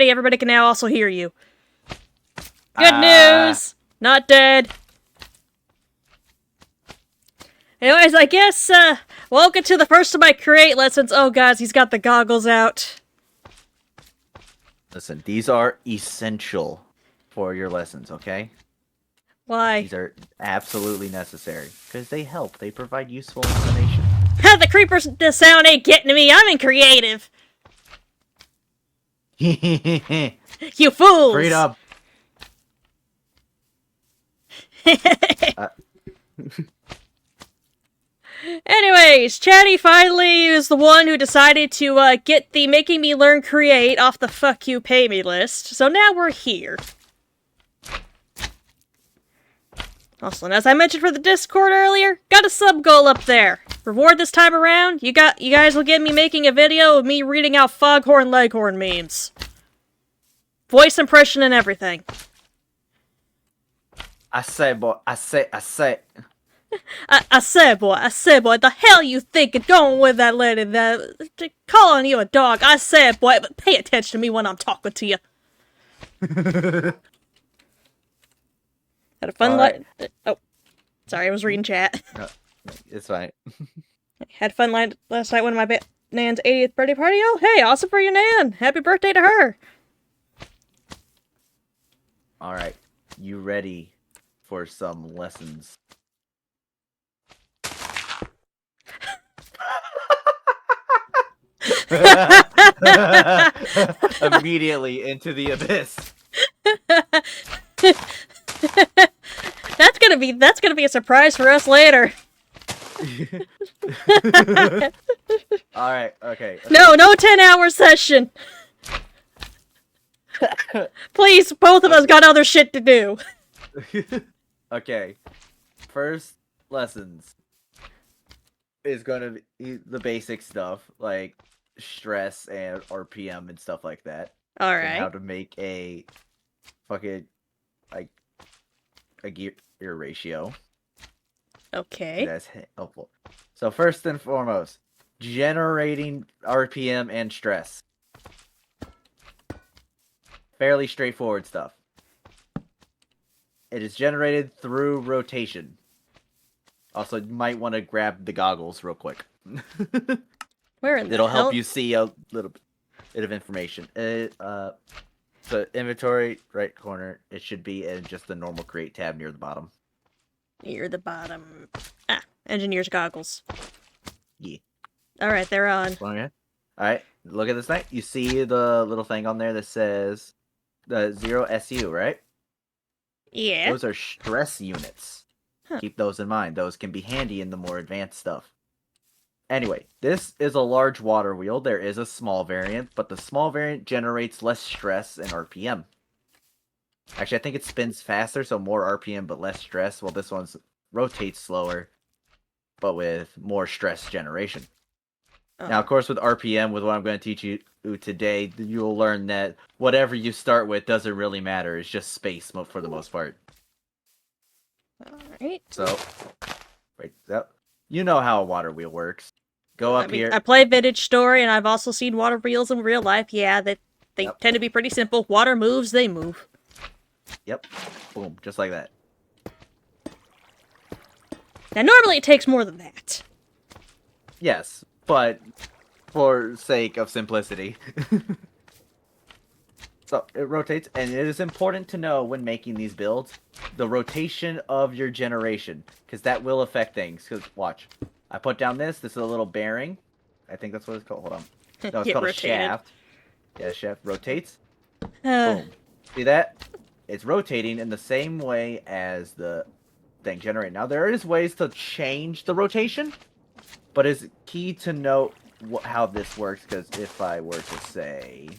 Everybody can now also hear you. Good news! Not dead. Anyways, I guess, welcome to the first of my create lessons. Oh, guys, he's got the goggles out. Listen, these are essential for your lessons, okay? Why? These are absolutely necessary, because they help. They provide useful information. The creepers sound ain't getting to me. I'm in creative. You fools! Freedom! Anyways, Chatty finally is the one who decided to get the Making Me Learn Create off the fuck you pay me list. So now we're here. Also, and as I mentioned for the Discord earlier, got a sub goal up there. Reward this time around, you guys will get me making a video of me reading out Foghorn Leghorn memes. Voice impression and everything. I say, boy, I say. I said, boy, the hell you thinking going with that lady that calling you a dog? I said, boy, but pay attention to me when I'm talking to you. Had a fun night. Oh, sorry, I was reading chat. No, it's fine. Had fun last night when my Nan's 80th birthday party. Oh, hey, awesome for your Nan. Happy birthday to her. All right, you ready for some lessons? Immediately into the abyss. That's gonna be a surprise for us later. All right, okay. No 10-hour session. Please, both of us got other shit to do. Okay, first lessons is gonna be the basic stuff like stress and RPM and stuff like that. All And how right. to make a fucking like a gear ratio. Okay. That's helpful. So first and foremost, generating RPM and stress. Fairly straightforward stuff. It is generated through rotation. Also, you might want to grab the goggles real quick. Where in the It'll hell? help you see a little bit of information. So inventory, right corner. It should be in just the normal create tab near the bottom. Near the bottom. Ah, engineer's goggles. Yeah. All right, they're on. All right. Look at this thing. You see the little thing on there that says the 0 SU, right? Yeah. Those are stress units. Huh. Keep those in mind. Those can be handy in the more advanced stuff. Anyway, this is a large water wheel. There is a small variant, but the small variant generates less stress and RPM. Actually, I think it spins faster, so more RPM but less stress, while this one rotates slower, but with more stress generation. Oh. Now, of course, with RPM, with what I'm going to teach you today, you'll learn that whatever you start with doesn't really matter. It's just space for the most part. All right. So, right, so you know how a water wheel works. Go up here. I play Vintage Story, and I've also seen water wheels in real life. Yeah, they tend to be pretty simple. Water moves, they move. Yep. Boom. Just like that. Now, normally it takes more than that. Yes, but for sake of simplicity. So, it rotates, and it is important to know when making these builds, the rotation of your generation, because that will affect things. Because, watch. I put down this is a little bearing. I think that's what it's called. Hold on. No, it's called a shaft. Yeah, the shaft rotates. Boom. See that? It's rotating in the same way as the thing generating. Now, there is ways to change the rotation, but it's key to note how this works, because if I were to say...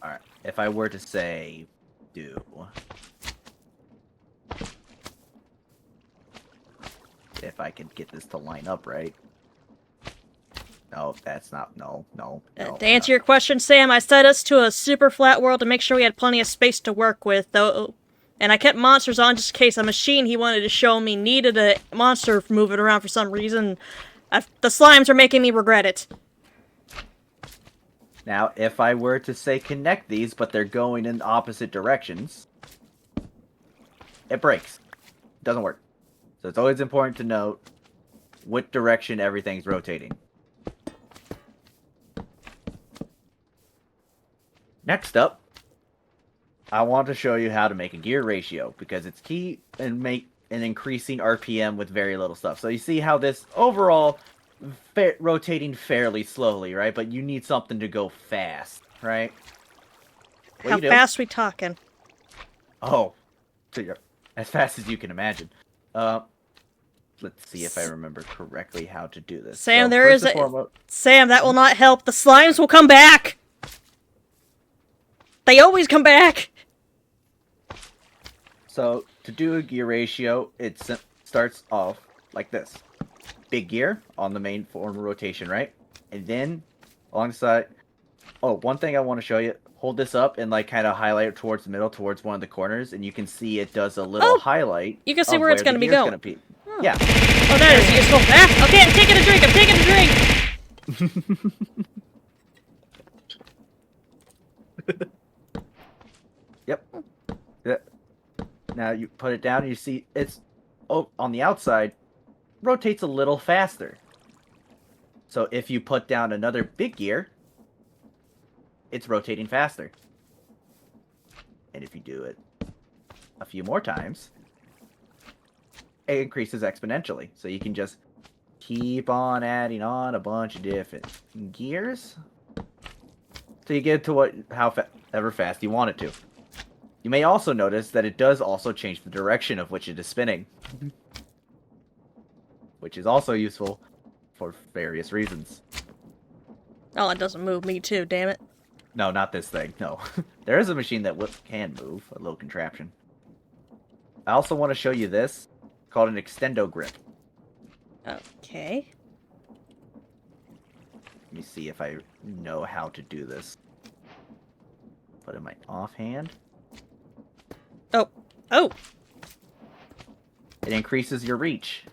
Alright, if I were to say, if I could get this to line up right. No, that's not, no. To answer your question, Sam, I set us to a super flat world to make sure we had plenty of space to work with, though. And I kept monsters on just in case a machine he wanted to show me needed a monster moving around for some reason. The slimes are making me regret it. Now, if I were to say connect these, but they're going in opposite directions, it breaks. It doesn't work. So it's always important to note what direction everything's rotating. Next up, I want to show you how to make a gear ratio, because it's key in increasing RPM with very little stuff. So you see how this overall rotating fairly slowly, right? But you need something to go fast, right? How fast we talking? Oh, so as fast as you can imagine. Let's see if I remember correctly how to do this. Sam, Sam, that will not help. The slimes will come back. They always come back. So to do a gear ratio, it starts off like this. Big gear on the main form of rotation, right? And then alongside... Oh, one thing I want to show you. Hold this up and like kind of highlight it towards the middle, towards one of the corners, and you can see it does a little highlight. You can see where it's going to be going. Oh. Yeah. Oh, that is useful. Ah, okay, I'm taking a drink. I'm taking a drink. Yep. Now you put it down and you see it's on the outside rotates a little faster. So if you put down another big gear, it's rotating faster. And if you do it a few more times, it increases exponentially. So you can just keep on adding on a bunch of different gears till you get to however fast you want it to. You may also notice that it does also change the direction of which it is spinning, which is also useful for various reasons. Oh, it doesn't move me too, damn it. No, not this thing, no. There is a machine that can move, a little contraption. I also want to show you this, called an extendo grip. Okay. Let me see if I know how to do this. Put in my offhand. Oh! It increases your reach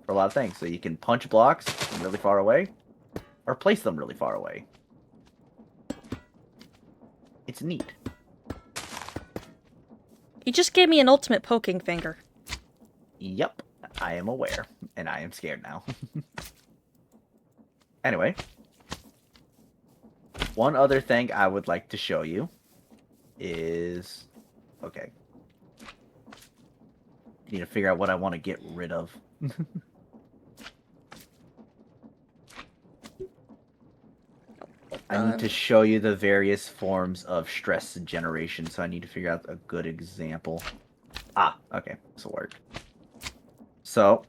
for a lot of things. So you can punch blocks from really far away, or place them really far away. It's neat. You just gave me an ultimate poking finger. Yep, I am aware, and I am scared now. Anyway, one other thing I would like to show you is... Okay. I need to figure out what I want to get rid of. I need to show you the various forms of stress generation, so I need to figure out a good example. Ah, okay, this will work. So,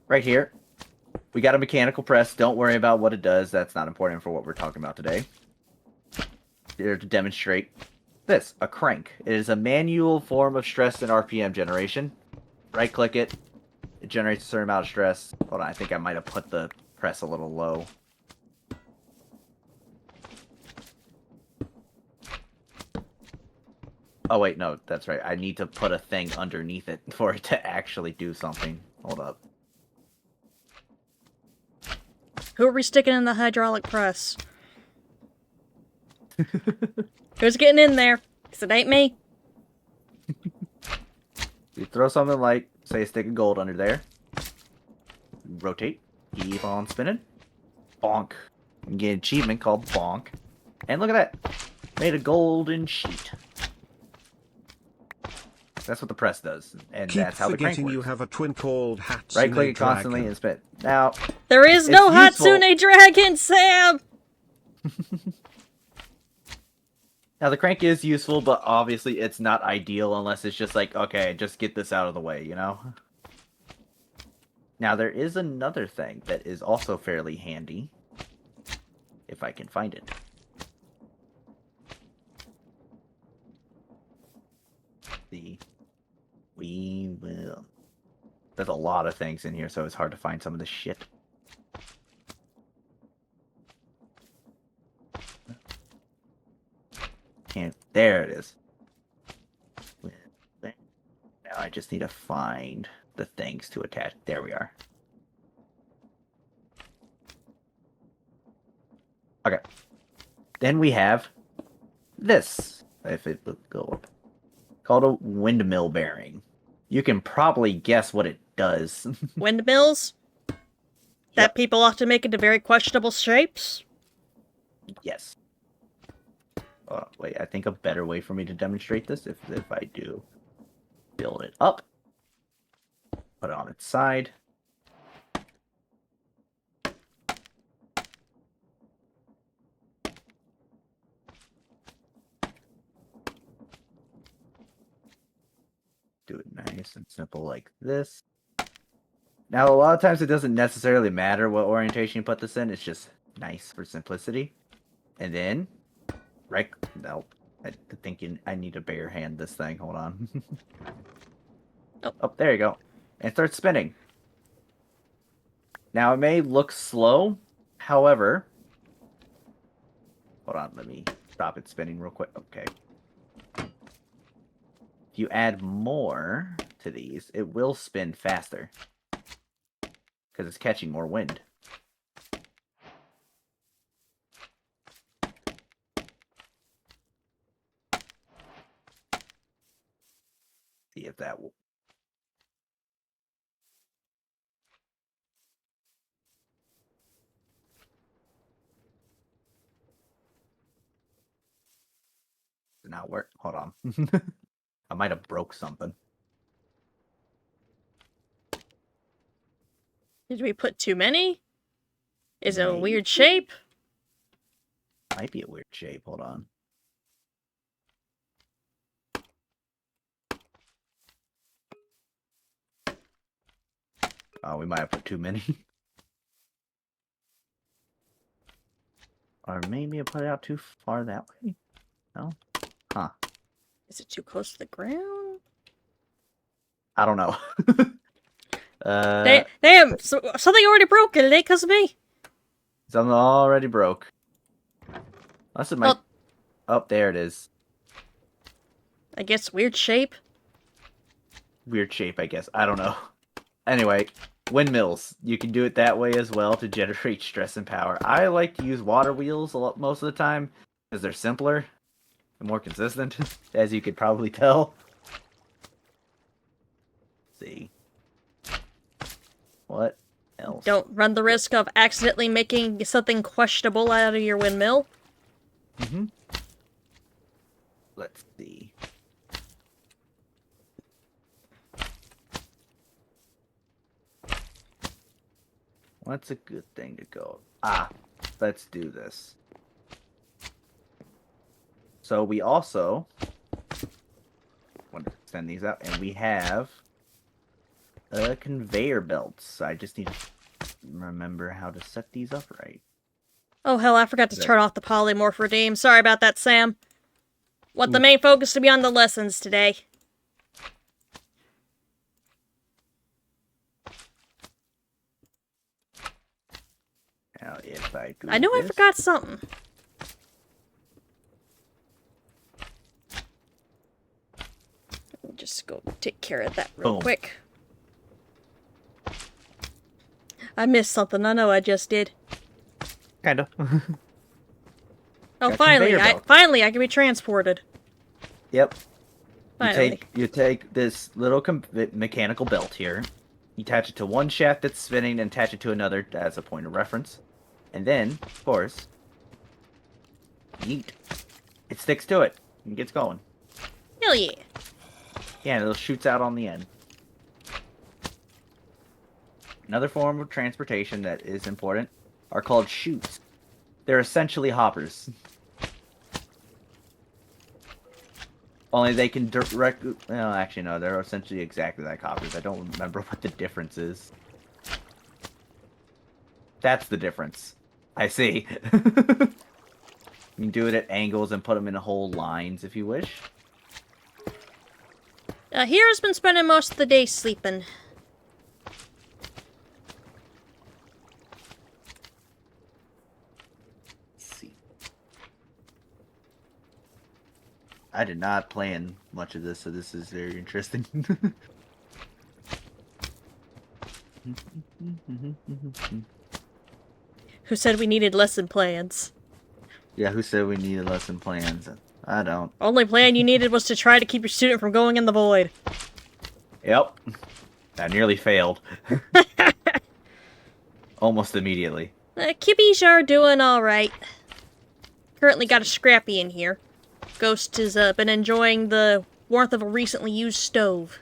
right here, we got a mechanical press. Don't worry about what it does. That's not important for what we're talking about today. Here to demonstrate this, a crank. It is a manual form of stress and RPM generation. Right-click it. It generates a certain amount of stress. Hold on, I think I might have put the press a little low. Oh, wait, no, that's right. I need to put a thing underneath it for it to actually do something. Hold up. Who are we sticking in the hydraulic press? Who's getting in there? 'Cause it ain't me. You throw something like, say, a stick of gold under there. Rotate. Keep on spinning. Bonk. You get an achievement called Bonk. And look at that. Made a golden sheet. That's what the press does, and Keep that's how the crank forgetting works. You have a twin called Hatsune Right-click it constantly Dragon. and spin. Now, There is no it's useful. Hatsune Dragon, Sam! Now, the crank is useful, but obviously it's not ideal unless it's just like, okay, just get this out of the way, you know? Now, there is another thing that is also fairly handy, if I can find it. We will. There's a lot of things in here, so it's hard to find some of this shit. And there it is. Now I just need to find the things to attach. There we are. Okay. Then we have this, if it would go up, called a windmill bearing. You can probably guess what it does. Windmills? That Yep. people often make into very questionable shapes? Yes. Wait, I think a better way for me to demonstrate this, if I do build it up, put it on its side. Do it nice and simple like this. Now, a lot of times it doesn't necessarily matter what orientation you put this in. It's just nice for simplicity. And then, right? Nope. I need to bare hand this thing. Hold on. Oh, there you go. And it starts spinning. Now, it may look slow. However, hold on. Let me stop it spinning real quick. Okay. If you add more to these, it will spin faster. Because it's catching more wind. See if that will. Does it not work? Hold on. I might have broke something. Did we put too many? Is it a Maybe. weird shape? Might be a weird shape. Hold on. Oh, we might have put too many. Or maybe I put it out too far that way. No? Huh. Is it too close to the ground? I don't know. Damn, something already broke. It ain't because of me. Something already broke. Unless it might... Oh, there it is. I guess weird shape. Weird shape, I guess. I don't know. Anyway, windmills. You can do it that way as well to generate stress and power. I like to use water wheels most of the time because they're simpler and more consistent, as you could probably tell. Let's see. What else? Don't run the risk of accidentally making something questionable out of your windmill. Mm-hmm. Let's see. What's a good thing to go? Let's do this. So we also want to extend these out, and we have conveyor belts. I just need to remember how to set these up right. Oh hell, I forgot to turn off the polymorph redeem. Sorry about that, Sam. Want the main focus to be on the lessons today. Now, if I do I know I forgot something. Let me just go take care of that real quick. I missed something. I know I just did. Kind of. Oh, finally I can be transported. Yep. Finally. You take this little mechanical belt here. You attach it to one shaft that's spinning and attach it to another as a point of reference. And then, of course, yeet. It sticks to it and gets going. Hell yeah. Yeah, and it shoots out on the end. Another form of transportation that is important are called chutes. They're essentially hoppers. Only they can directly... Well, actually, no. They're essentially exactly like hoppers. I don't remember what the difference is. That's the difference. I see. You can do it at angles and put them in whole lines if you wish. Hero's been spending most of the day sleeping. I did not plan much of this, so this is very interesting. Who said we needed lesson plans? Yeah, who said we needed lesson plans? I don't. Only plan you needed was to try to keep your student from going in the void. Yep. I nearly failed. Almost immediately. Kibbies are doing alright. Currently got a Scrappy in here. Ghost has been enjoying the warmth of a recently used stove.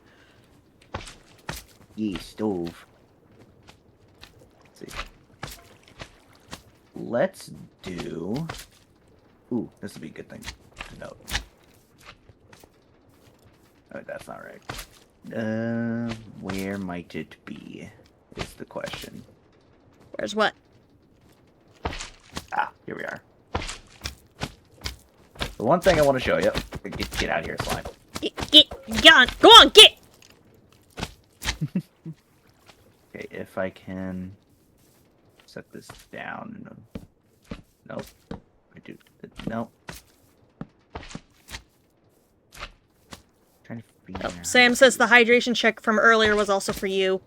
Yeah, stove. Let's see. Let's do... Ooh, this would be a good thing to note. Oh, that's not right. Where might it be? Is the question. Where's what? Ah, here we are. The one thing I want to show you. Get out of here, slime. Go on, get! Okay, if I can set this down. Nope. I do. Nope. Trying to figure out. Sam says the hydration check from earlier was also for you.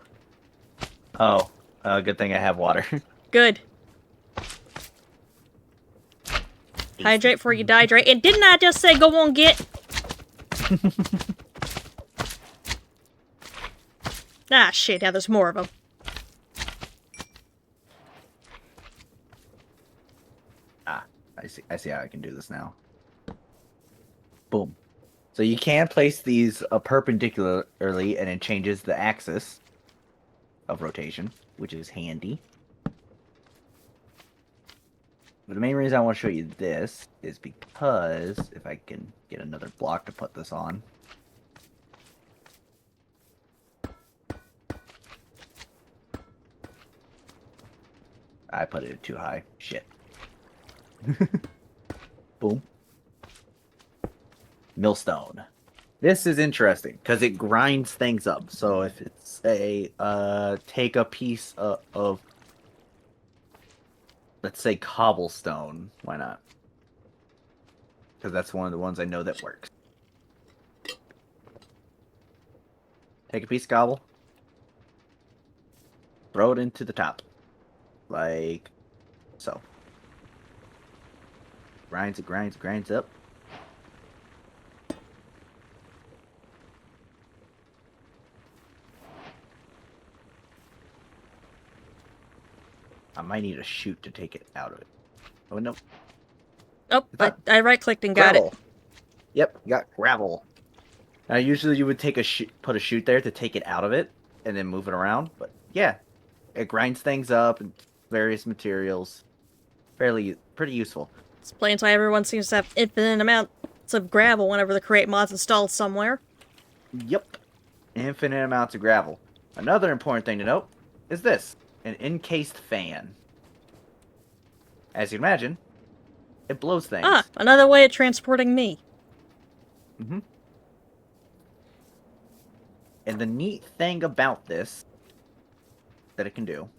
Oh, good thing I have water. Good. Hydrate before you dehydrate. And didn't I just say go on, get? Ah, shit, now there's more of them. Ah, I see how I can do this now. Boom. So you can place these perpendicularly, and it changes the axis of rotation, which is handy. But the main reason I want to show you this is because if I can get another block to put this on. I put it too high. Shit. Boom. Millstone. This is interesting because it grinds things up. So if it's a take a piece of let's say cobblestone, why not? Because that's one of the ones I know that works. Take a piece of cobble, throw it into the top, like so. Grinds it, grinds up. I might need a chute to take it out of it. Oh, no. Oh, I right-clicked and got Gravel. it. Yep, got gravel. Now, usually you would take put a chute there to take it out of it, and then move it around. But, yeah. It grinds things up, and various materials. Pretty useful. Explains why everyone seems to have infinite amounts of gravel whenever the create mod's installed somewhere. Yep. Infinite amounts of gravel. Another important thing to note is this. An encased fan. As you can imagine, it blows things. Ah, another way of transporting me. Mm-hmm. And the neat thing about this that it can do,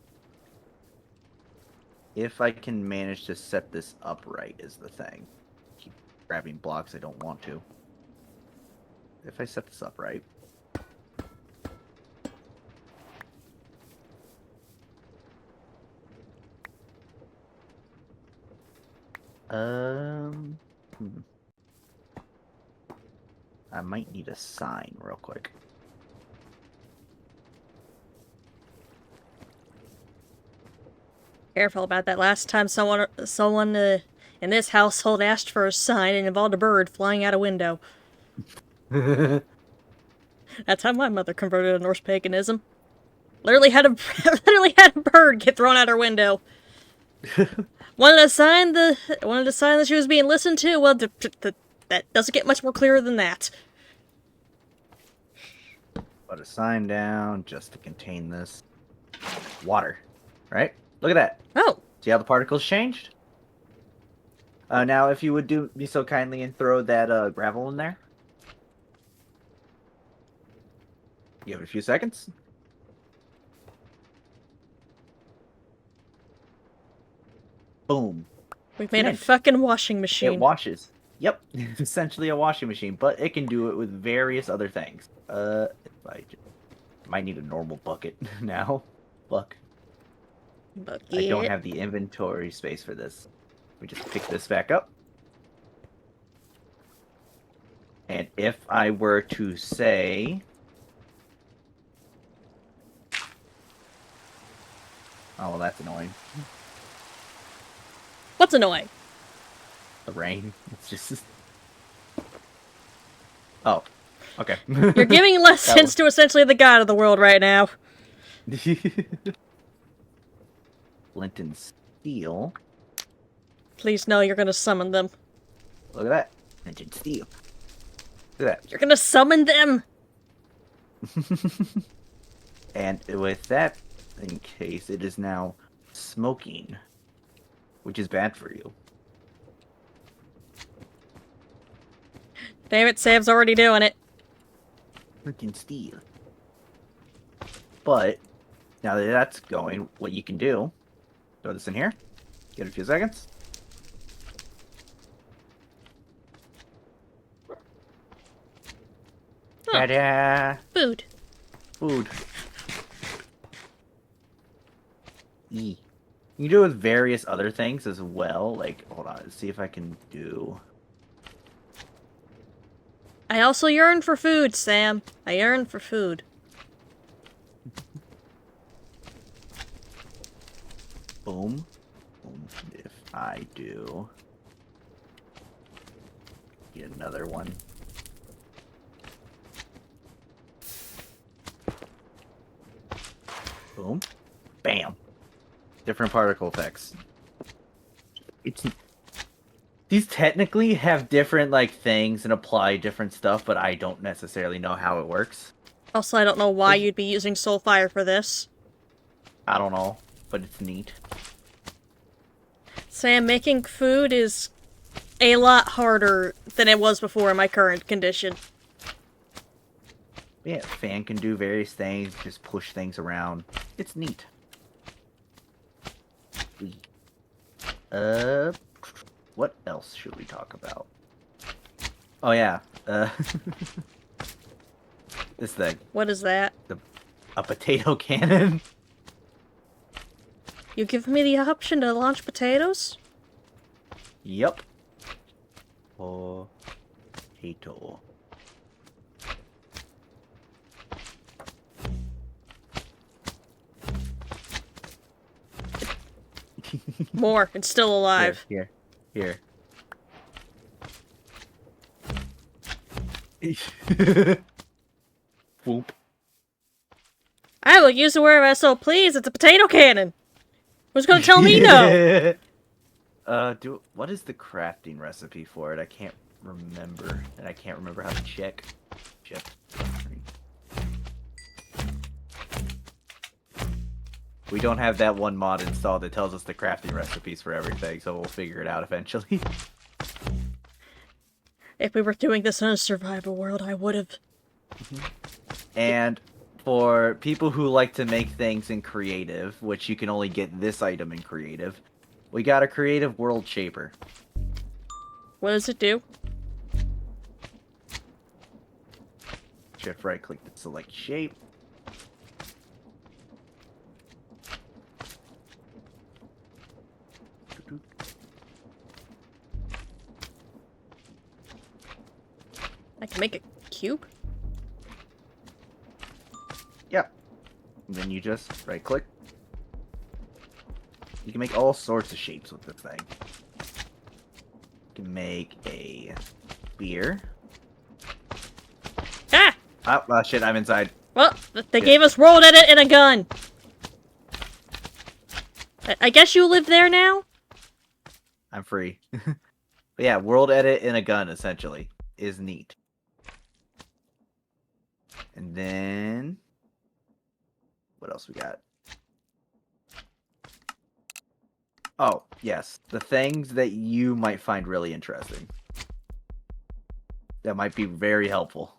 if I can manage to set this upright, is the thing. Keep grabbing blocks I don't want to. If I set this upright. I might need a sign real quick. Careful about that. Last time someone in this household asked for a sign and involved a bird flying out a window. That's how my mother converted to Norse paganism. Literally had a bird get thrown out her window. Wanted a sign that she was being listened to. Well, that doesn't get much more clearer than that. Put a sign down just to contain this water. Right? Look at that. Oh. See how the particles changed? Now, if you would do me so kindly and throw that gravel in there. Give it a few seconds. Boom. We've made a fucking washing machine. It washes. Yep, it's essentially a washing machine, but it can do it with various other things. If I might need a normal bucket now. Look. Bucket. I don't have the inventory space for this. We just pick this back up. And if I were to say... Oh, well, that's annoying. What's annoying? The rain. It's just... Oh. Okay. You're giving lessons to essentially the god of the world right now. Flint and steel. Please no, you're gonna summon them. Look at that. Flint and steel. Look at that. You're gonna summon them! And with that in case, it is now smoking, which is bad for you. Damn it, Sam's already doing it. Flint and steel. But, now that that's going, what you can do, throw this in here, give it a few seconds. Huh. Ta-da! Food. Food. E. You can do it with various other things as well. Like, hold on, let's see if I can do... I also yearn for food, Sam. I yearn for food. Boom. Boom. If I do... Get another one. Boom. Bam. Different particle effects. These technically have different, like, things and apply different stuff, but I don't necessarily know how it works. Also, I don't know why you'd be using Soulfire for this. I don't know, but it's neat. Sam, making food is a lot harder than it was before in my current condition. Yeah, fan can do various things, just push things around. It's neat. What else should we talk about? Oh yeah, this thing. What is that? A potato cannon. You give me the option to launch potatoes? Yup. Potato. More. It's still alive. Here. Whoop. I will use it wherever I so please. It's a potato cannon. Who's gonna tell me no? What is the crafting recipe for it? I can't remember, and I can't remember how to check. We don't have that one mod installed that tells us the crafting recipes for everything, so we'll figure it out eventually. If we were doing this in a survival world, I would've. And for people who like to make things in creative, which you can only get this item in creative, we got a creative world shaper. What does it do? Shift right click to select shape. I can make a cube? Yep. And then you just right click. You can make all sorts of shapes with this thing. You can make a spear. Ah! Oh, shit, I'm inside. Well, they gave us world edit and a gun. I guess you live there now? I'm free. But yeah, world edit and a gun, essentially, is neat. And then... what else we got? Oh, yes. The things that you might find really interesting. That might be very helpful.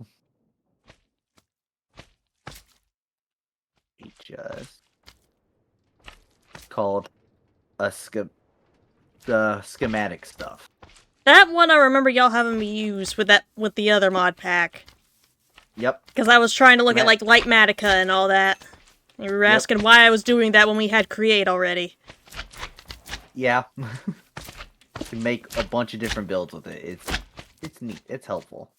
Just... called a schematic stuff. That one I remember y'all having me use with the other mod pack. Yep. Because I was trying to look at, like, Lightmatica and all that. And we were asking why I was doing that when we had Create already. Yeah. You can make a bunch of different builds with it. It's neat. It's helpful.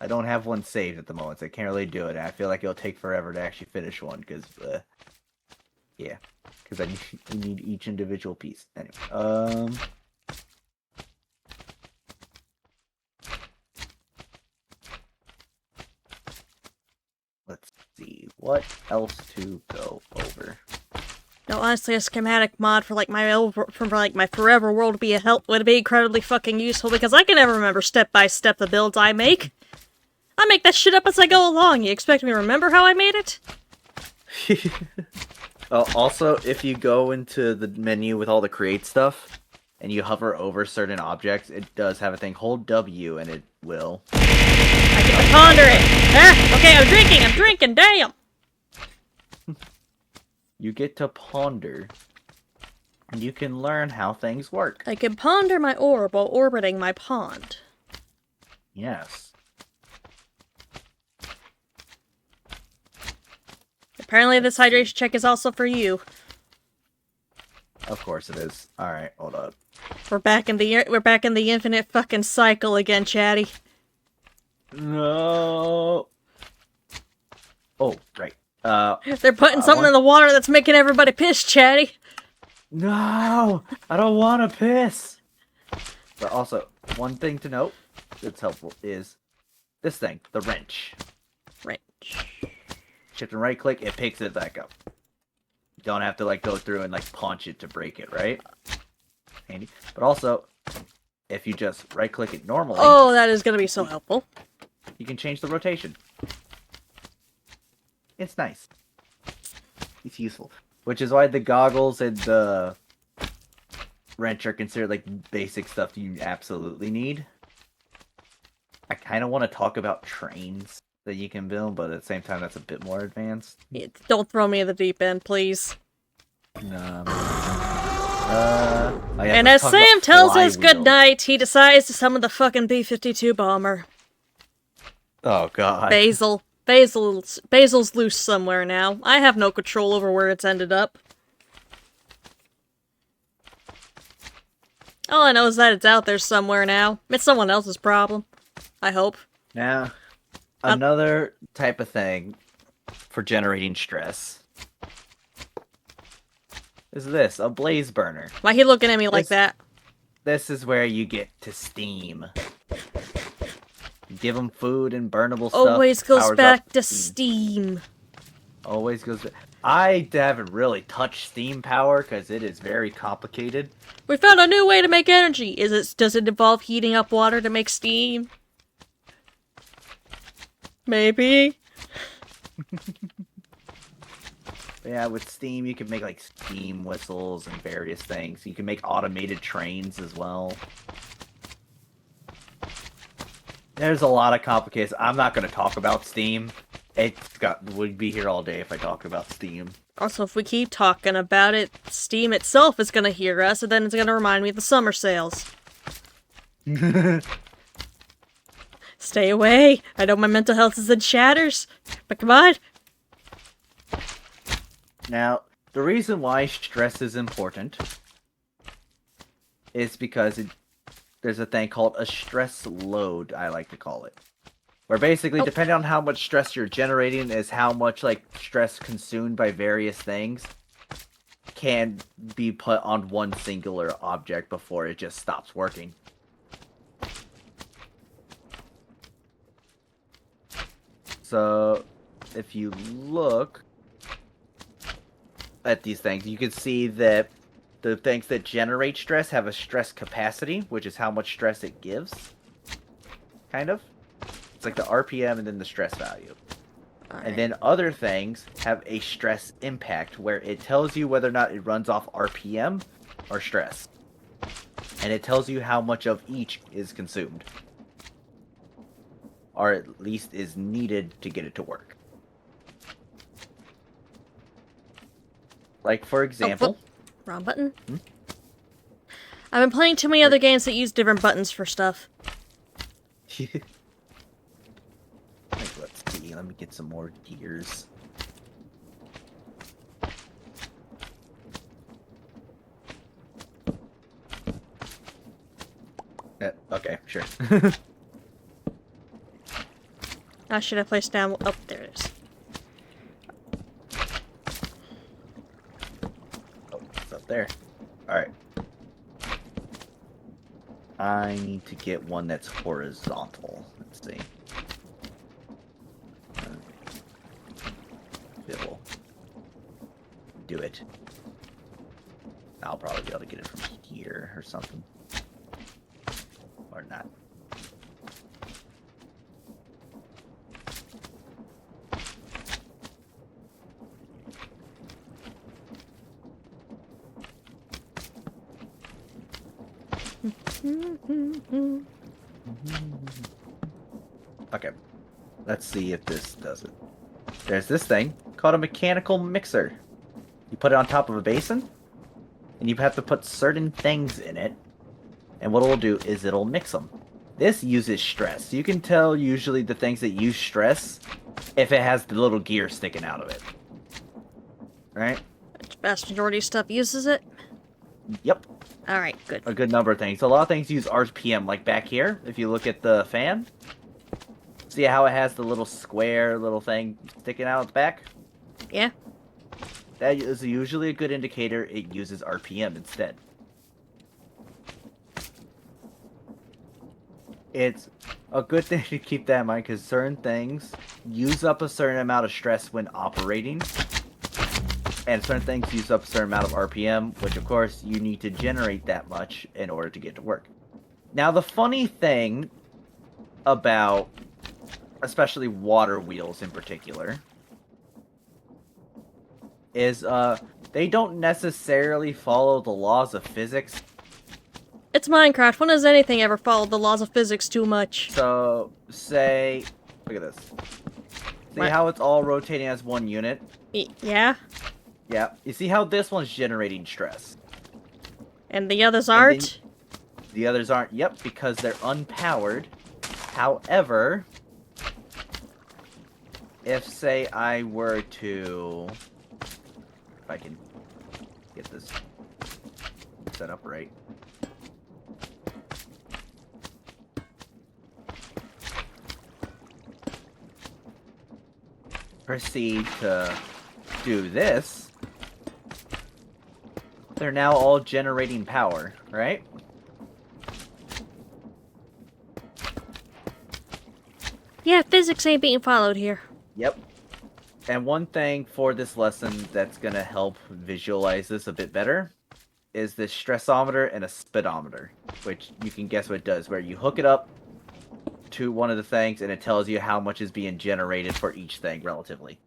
I don't have one saved at the moment, so I can't really do it. I feel like it'll take forever to actually finish one, because, yeah. Because I need each individual piece. Anyway, let's see. What else to go over? No, honestly, a schematic mod for like my forever world would be incredibly fucking useful, because I can never remember step by step the builds I make. I make that shit up as I go along. You expect me to remember how I made it? Also, if you go into the menu with all the create stuff, and you hover over certain objects, it does have a thing. Hold W, and it will. I get to ponder it. Ah, okay, I'm drinking, damn! You get to ponder, and you can learn how things work. I can ponder my orb while orbiting my pond. Yes. Apparently this hydration check is also for you. Of course it is. Alright, hold up. We're back in the infinite fucking cycle again, Chatty. No. Oh, right. They're putting something in the water that's making everybody piss, Chatty. No! I don't want to piss! But also, one thing to note that's helpful is this thing, the wrench. Wrench. Shift and right click, it picks it back up. You don't have to like go through and like punch it to break it, right? Handy. But also, if you just right click it normally... Oh, that is gonna be so helpful. You can change the rotation. It's nice. It's useful. Which is why the goggles and the wrench are considered like basic stuff you absolutely need. I kind of want to talk about trains that you can build, but at the same time that's a bit more advanced. Yeah, don't throw me in the deep end, please. And as Sam tells us goodnight, he decides to summon the fucking B-52 bomber. Oh god. Basil's loose somewhere now. I have no control over where it's ended up. All I know is that it's out there somewhere now. It's someone else's problem. I hope. Now, another type of thing for generating stress is this, a blaze burner. Why he looking at me like that? This is where you get to steam. Give them food and burnable stuff. Always goes back to steam. Always goes back. I haven't really touched steam power because it is very complicated. We found a new way to make energy. Does it involve heating up water to make steam? Maybe. Yeah, with steam you can make like steam whistles and various things. You can make automated trains as well. There's a lot of complications. I'm not going to talk about Steam. We'd be here all day if I talked about Steam. Also, if we keep talking about it, Steam itself is going to hear us, and then it's going to remind me of the summer sales. Stay away. I know my mental health is in shatters, but come on. Now, the reason why stress is important is because there's a thing called a stress load, I like to call it. Where basically, depending on how much stress you're generating is how much like stress consumed by various things can be put on one singular object before it just stops working. So, if you look at these things, you can see that the things that generate stress have a stress capacity, which is how much stress it gives. Kind of. It's like the RPM and then the stress value. And then other things have a stress impact, where it tells you whether or not it runs off RPM or stress. And it tells you how much of each is consumed. Or at least is needed to get it to work. Like, for example... Wrong button. I've been playing too many other games that use different buttons for stuff. Let's see, let me get some more gears. Okay, sure. Now should I place down? Oh, there it is. Oh, it's up there. Alright. I need to get one that's horizontal. Let's see. It will do it. I'll probably be able to get it from here or something. Or not. Okay. Let's see if this does it. There's this thing called a mechanical mixer. You put it on top of a basin, and you have to put certain things in it. And what it'll do is it'll mix them. This uses stress. You can tell usually the things that use stress if it has the little gear sticking out of it. Right? The vast majority of stuff uses it. Yep. Alright, good. A good number of things. A lot of things use RPM, like back here, if you look at the fan. See how it has the little square little thing sticking out its back? Yeah. That is usually a good indicator it uses RPM instead. It's a good thing to keep that in mind because certain things use up a certain amount of stress when operating. And certain things use up a certain amount of RPM, which of course you need to generate that much in order to get to work. Now the funny thing about especially water wheels in particular is they don't necessarily follow the laws of physics. It's Minecraft. When has anything ever followed the laws of physics too much? So, say, look at this. See What? how it's all rotating as one unit? Yeah? Yeah. You see how this one's generating stress? And the others aren't? The others aren't. Yep, because they're unpowered. However, if, say, I were to... If I can get this set up right. Proceed to do this, they're now all generating power, right? Yeah, physics ain't being followed here. Yep. And one thing for this lesson that's going to help visualize this a bit better is this stressometer and a speedometer, which you can guess what it does, where you hook it up to one of the things and it tells you how much is being generated for each thing relatively.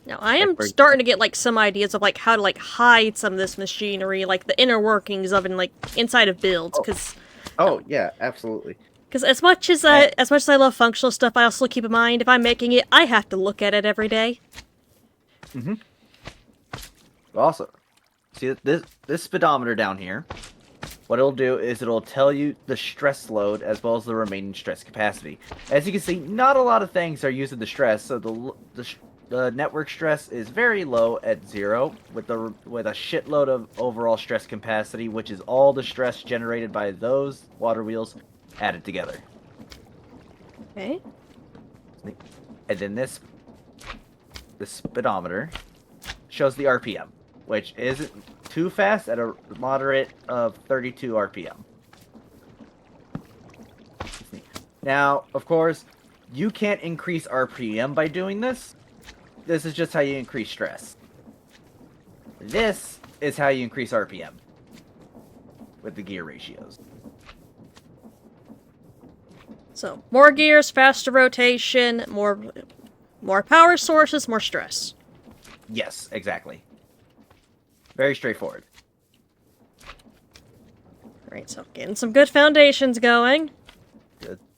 Now, I am starting to get, like, some ideas of, like, how to, like, hide some of this machinery, like, the inner workings of it, like, inside of builds, because... Oh, yeah, absolutely. Because as much as I love functional stuff, I also keep in mind, if I'm making it, I have to look at it every day. Mm-hmm. Also, see this speedometer down here, what it'll do is it'll tell you the stress load as well as the remaining stress capacity. As you can see, not a lot of things are using the stress, so the network stress is very low at 0, with a shitload of overall stress capacity, which is all the stress generated by those water wheels added together. Okay. And then this speedometer shows the RPM, which isn't too fast at a moderate of 32 RPM. Now, of course, you can't increase RPM by doing this. This is just how you increase stress. This is how you increase RPM with the gear ratios. So, more gears, faster rotation, more power sources, more stress. Yes, exactly. Very straightforward. Alright, so getting some good foundations going.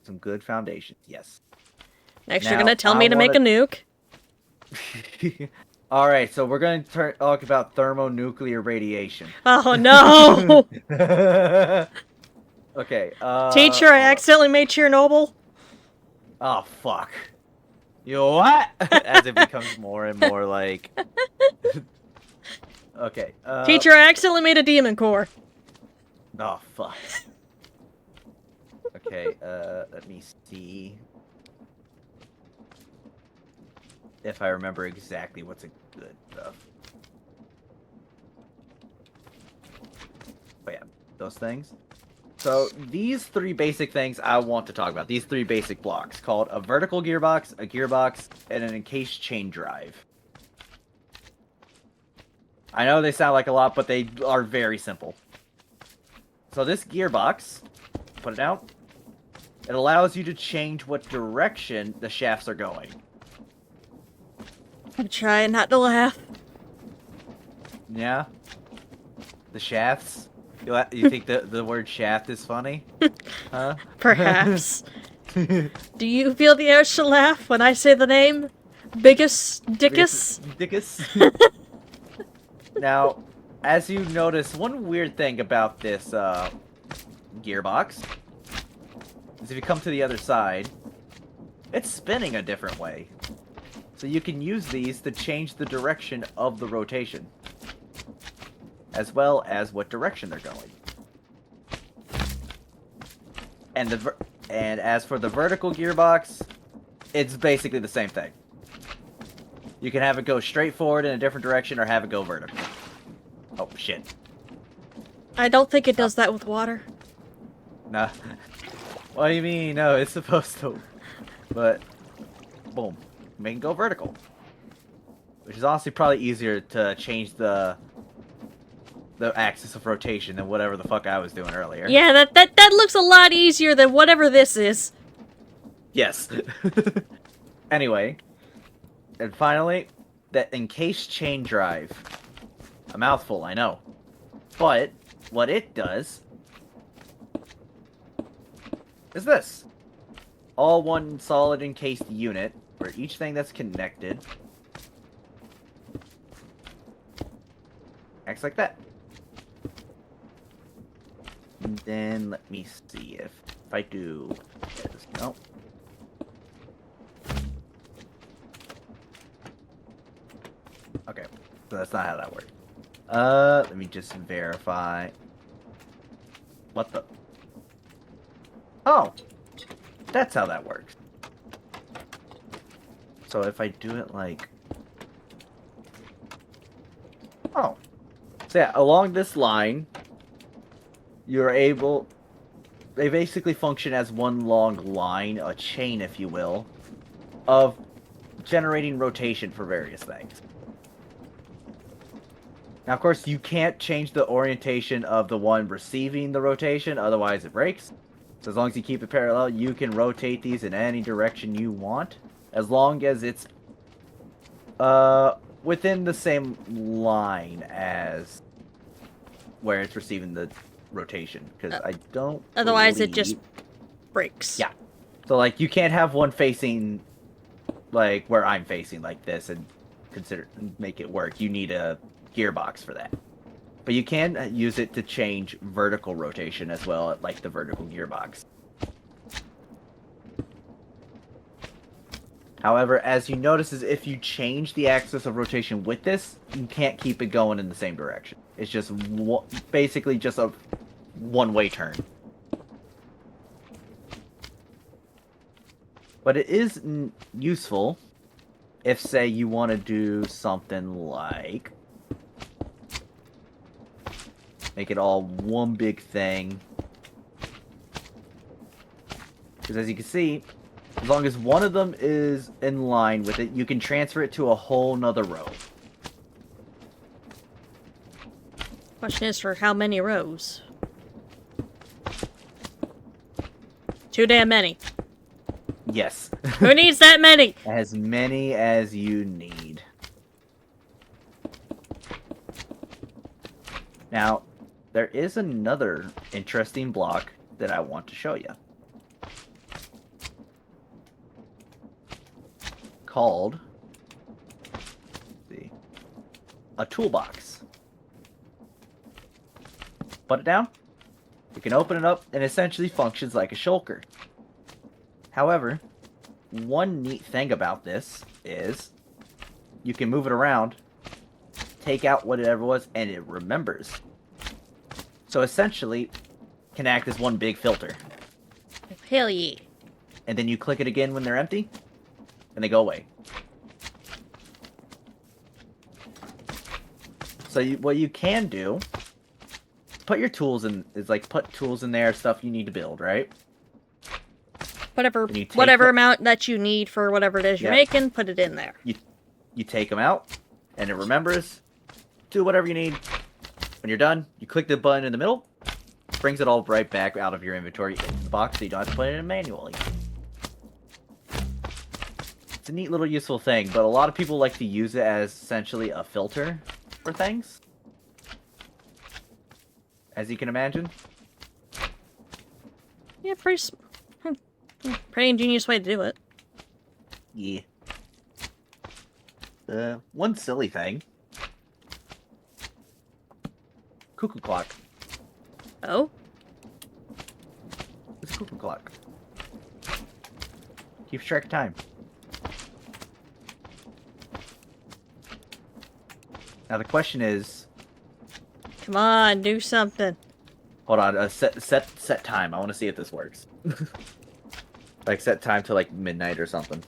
Some good foundations, yes. Next, you're gonna tell me to make a nuke. Alright, so we're going to talk about thermonuclear radiation. Oh no! Okay, Teacher, I accidentally made Chernobyl. Oh, fuck. You know what? As it becomes more and more like... Okay, Teacher, I accidentally made a demon core. Oh, fuck. Okay, let me see if I remember exactly what's a good stuff. But yeah, those things. So these three basic things I want to talk about. These three basic blocks called a vertical gearbox, a gearbox, and an encased chain drive. I know they sound like a lot, but they are very simple. So this gearbox, put it out. It allows you to change what direction the shafts are going. I'm trying not to laugh. Yeah? The shafts? You think the word shaft is funny? Huh? Perhaps. Do you feel the urge to laugh when I say the name? Biggest Dickus? Dickus? Now, as you notice, one weird thing about this gearbox is if you come to the other side, it's spinning a different way. So you can use these to change the direction of the rotation, as well as what direction they're going. And as for the vertical gearbox, it's basically the same thing. You can have it go straight forward in a different direction or have it go vertical. Oh, shit. I don't think it does that with water. Nah. What do you mean? No, it's supposed to. But, boom. Make it go vertical. Which is honestly probably easier to change the axis of rotation than whatever the fuck I was doing earlier. Yeah, that looks a lot easier than whatever this is. Yes. Anyway. And finally, that encased chain drive. A mouthful, I know. But, what it does is this. All one solid encased unit, where each thing that's connected acts like that. And then, let me see if I do this. No. Okay, so that's not how that works. Let me just verify. What the? Oh, that's how that works. So if I do it like... Oh. So yeah, along this line, you're able... They basically function as one long line, a chain if you will, of generating rotation for various things. Now, of course, you can't change the orientation of the one receiving the rotation, otherwise it breaks. So as long as you keep it parallel, you can rotate these in any direction you want, as long as it's within the same line as where it's receiving the rotation. Because I don't. Otherwise, it just breaks. Yeah. So like, you can't have one facing like where I'm facing like this and make it work. You need a gearbox for that. But you can use it to change vertical rotation as well, like the vertical gearbox. However, as you notice, is if you change the axis of rotation with this, you can't keep it going in the same direction. It's just basically just a one-way turn. But it is useful if, say, you want to do something like... make it all one big thing. Because as you can see, as long as one of them is in line with it, you can transfer it to a whole nother row. Question is for how many rows? Too damn many. Yes. Who needs that many? As many as you need. Now, there is another interesting block that I want to show you. Called, let's see, a toolbox. Put it down. You can open it up and it essentially functions like a shulker. However, one neat thing about this is you can move it around, take out whatever it was, and it remembers. So essentially, can act as one big filter. Hell yeah. And then you click it again when they're empty, and they go away. So what you can do, put your tools in, is like put tools in there, stuff you need to build, right? Whatever amount that you need for whatever it is you're making, put it in there. You take them out, and it remembers, do whatever you need. When you're done, you click the button in the middle, brings it all right back out of your inventory into the box, so you don't have to put it in manually. It's a neat little useful thing, but a lot of people like to use it as essentially a filter for things. As you can imagine. Yeah, pretty ingenious way to do it. Yeah. One silly thing. Cuckoo clock. Oh? It's a cuckoo clock. Keeps track of time. Now the question is... Come on, do something. Hold on, set time. I want to see if this works. Like set time to like midnight or something.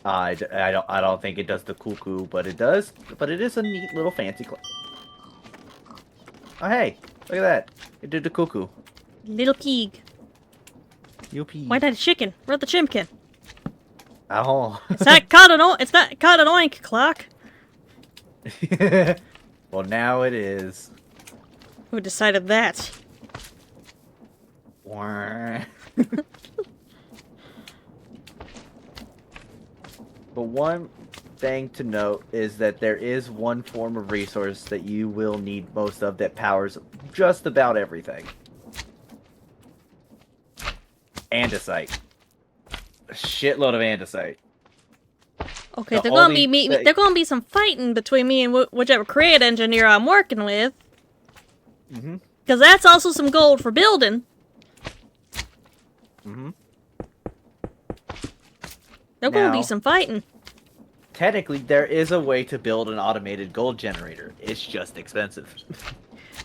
I don't think it does the cuckoo, but it does. But it is a neat little fancy clock. Oh hey, look at that! It did the cuckoo. Little pig. You pig. Why not a chicken? Where's the chimkin? Oh. It's not called an oink clock. Well, now it is. Who decided that? But one thing to note is that there is one form of resource that you will need most of that powers just about everything. Andesite. A shitload of andesite. Okay, there's gonna be some fighting between me and whichever create engineer I'm working with. Mm-hmm. Because that's also some gold for building. Mm-hmm. There's gonna be some fighting. Technically, there is a way to build an automated gold generator. It's just expensive.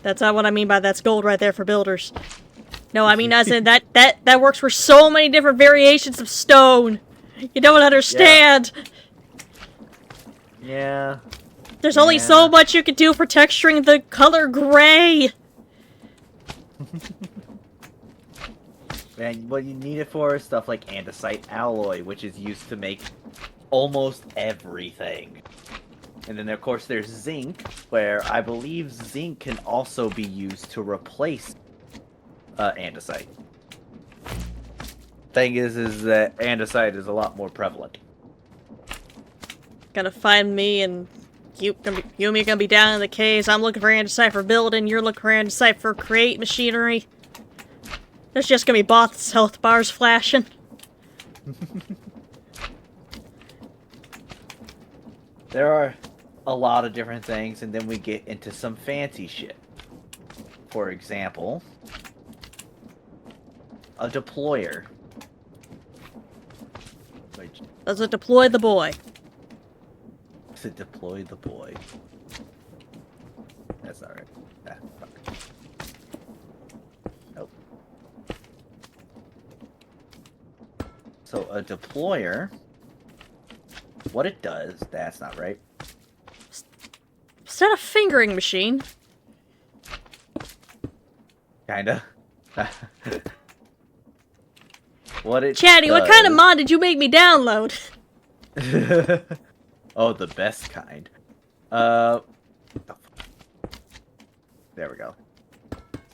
That's not what I mean by that's gold right there for builders. No, I mean as in that works for so many different variations of stone. You don't understand. Yeah. There's only so much you can do for texturing the color gray. And what you need it for is stuff like andesite alloy, which is used to make almost everything. And then, of course, there's zinc, where I believe zinc can also be used to replace andesite. Thing is that andesite is a lot more prevalent. Gotta find me and you and me are gonna be down in the caves. I'm looking for andesite for building. You're looking for andesite for create machinery. There's just gonna be bots health bars flashing. There are a lot of different things, and then we get into some fancy shit. For example, a deployer. Does it deploy the boy? To deploy the boy. That's not right. Ah, fuck. Nope. So a deployer, what it does, that's not right. Is that a fingering machine? Kinda. What it Chatty, does... what kind of mod did you make me download? Oh, the best kind. There we go.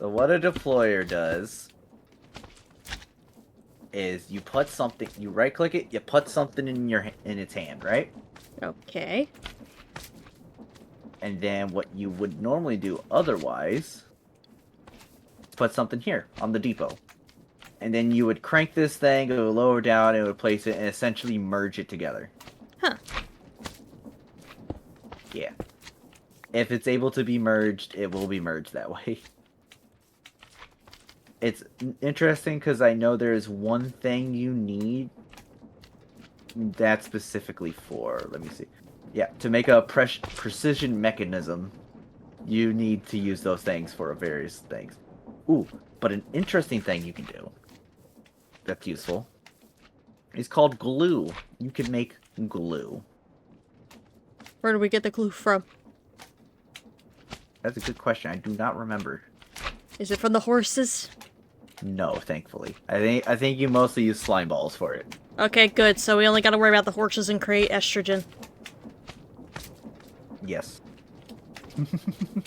So what a deployer does is you put something, you right click it, you put something in its hand, right? Okay. And then what you would normally do otherwise, put something here on the depot. And then you would crank this thing, it would lower down, it would place it, and essentially merge it together. Huh. Yeah. If it's able to be merged, it will be merged that way. It's interesting because I know there's one thing you need that's specifically for, let me see. Yeah, to make a precision mechanism you need to use those things for various things. Ooh, but an interesting thing you can do that's useful is called glue. You can make glue. Where do we get the glue from? That's a good question. I do not remember. Is it from the horses? No, thankfully. I think you mostly use slime balls for it. Okay, good. So we only gotta worry about the horses and create estrogen. Yes. The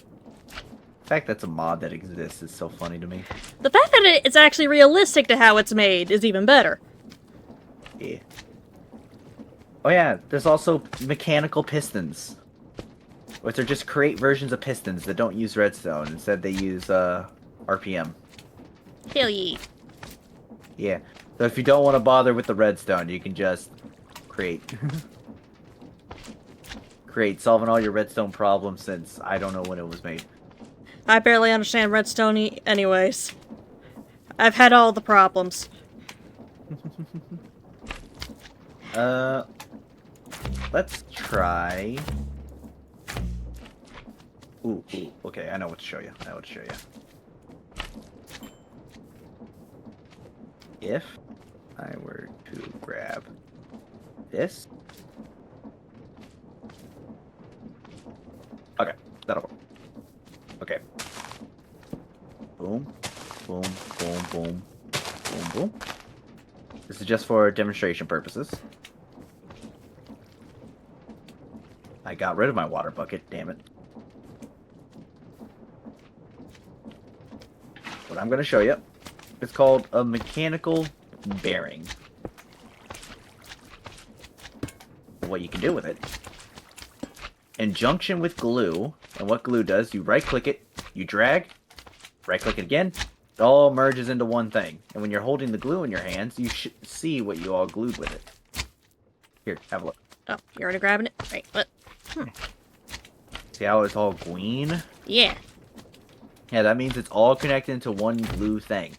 fact that's a mod that exists is so funny to me. The fact that it's actually realistic to how it's made is even better. Yeah. Oh yeah, there's also mechanical pistons. Which are just create versions of pistons that don't use redstone. Instead they use RPM. Hell yeah. Yeah. So if you don't want to bother with the redstone, you can just create. Solving all your redstone problems since I don't know when it was made. I barely understand redstone anyways. I've had all the problems. Let's try. Ooh, okay, I know what to show you. If I were to grab this. Okay, that'll work. Okay. Boom, boom, boom, boom, boom, boom. This is just for demonstration purposes. I got rid of my water bucket, damn it. What I'm going to show you is called a mechanical bearing. What you can do with it, in junction with glue, and what glue does, you right click it, you drag, right click it again, it all merges into one thing. And when you're holding the glue in your hands, you should see what you all glued with it. Here, have a look. Oh, you're already grabbing it? Right, what? See how it's all green? Yeah. Yeah, that means it's all connected into one glue thing.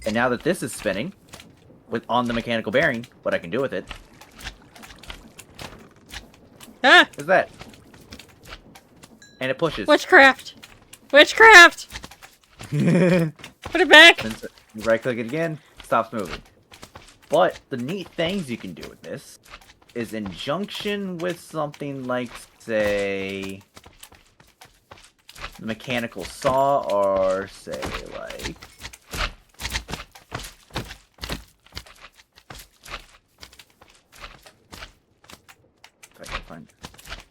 And now that this is spinning, on the mechanical bearing, what I can do with it Ah! is that. And it pushes. Witchcraft! Witchcraft! Put it back! Then you right click it again, stops moving. But the neat things you can do with this is in junction with something like, say, the mechanical saw, or say, like, if I can find.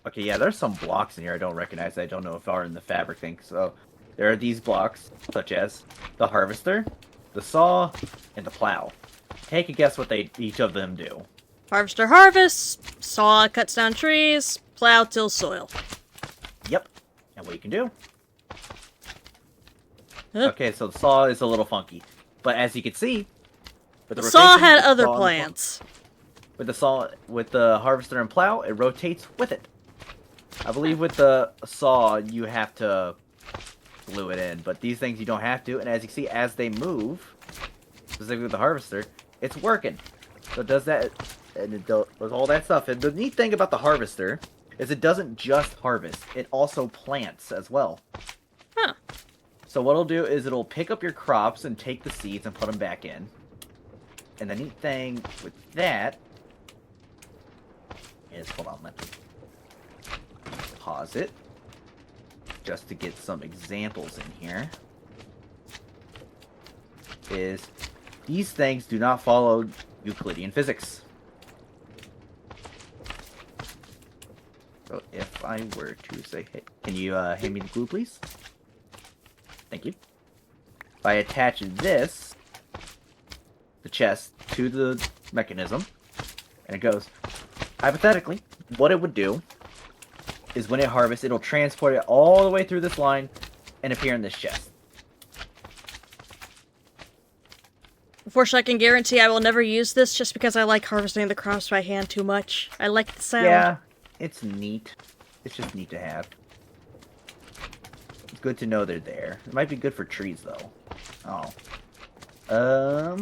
Okay, yeah, there's some blocks in here I don't recognize. I don't know if are in the fabric thing. So there are these blocks, such as the harvester, the saw, and the plow. Take a guess what each of them do. Harvester harvests, saw cuts down trees, plow tills soil. Yep. And what you can do. Huh? Okay, so the saw is a little funky. But as you can see, with the Saw rotation, had the other saw and the plans. with the saw, with the harvester and plow, it rotates with it. I believe with the saw, you have to glue it in, but these things you don't have to. And as you see, as they move, specifically with the harvester, it's working. So it does that, and it does all that stuff. And the neat thing about the harvester is it doesn't just harvest; it also plants as well. Huh. So what it'll do is it'll pick up your crops and take the seeds and put them back in. And the neat thing with that is, hold on, let me pause it just to get some examples in here, is these things do not follow Euclidean physics. So if I were to say, hey, can you hand me the glue, please? Thank you. If I attach this, the chest, to the mechanism, and it goes, hypothetically, what it would do is when it harvests, it'll transport it all the way through this line and appear in this chest. Unfortunately, I can guarantee I will never use this just because I like harvesting the crops by hand too much. I like the sound. Yeah, it's neat. It's just neat to have. It's good to know they're there. It might be good for trees, though. Oh.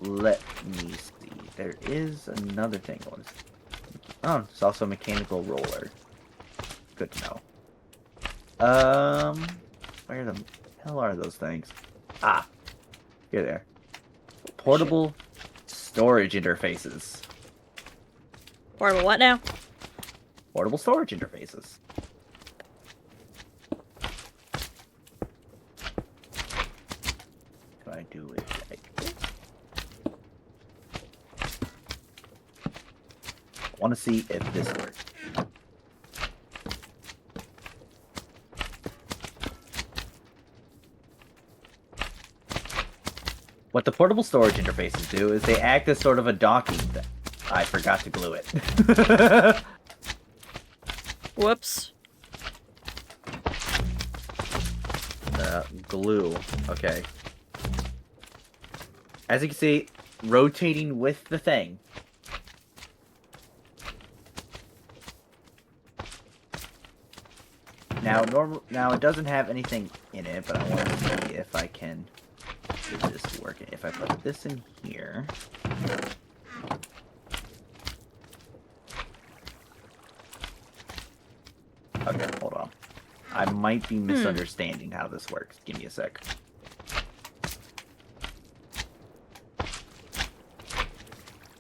Let me see. There is another thing I want to see. Oh, it's also a mechanical roller. good to know. Where the hell are those things? Ah, here they are. Portable storage interfaces. Portable what now? Portable storage interfaces. Can I do it like this? I want to see if this works. What the portable storage interfaces do is they act as sort of a docking. I forgot to glue it. Whoops. Glue. Okay. As you can see, rotating with the thing. Now it doesn't have anything in it, but I want to see if I can get this working. If I put this in here. Okay, hold on. I might be misunderstanding how this works. Give me a sec.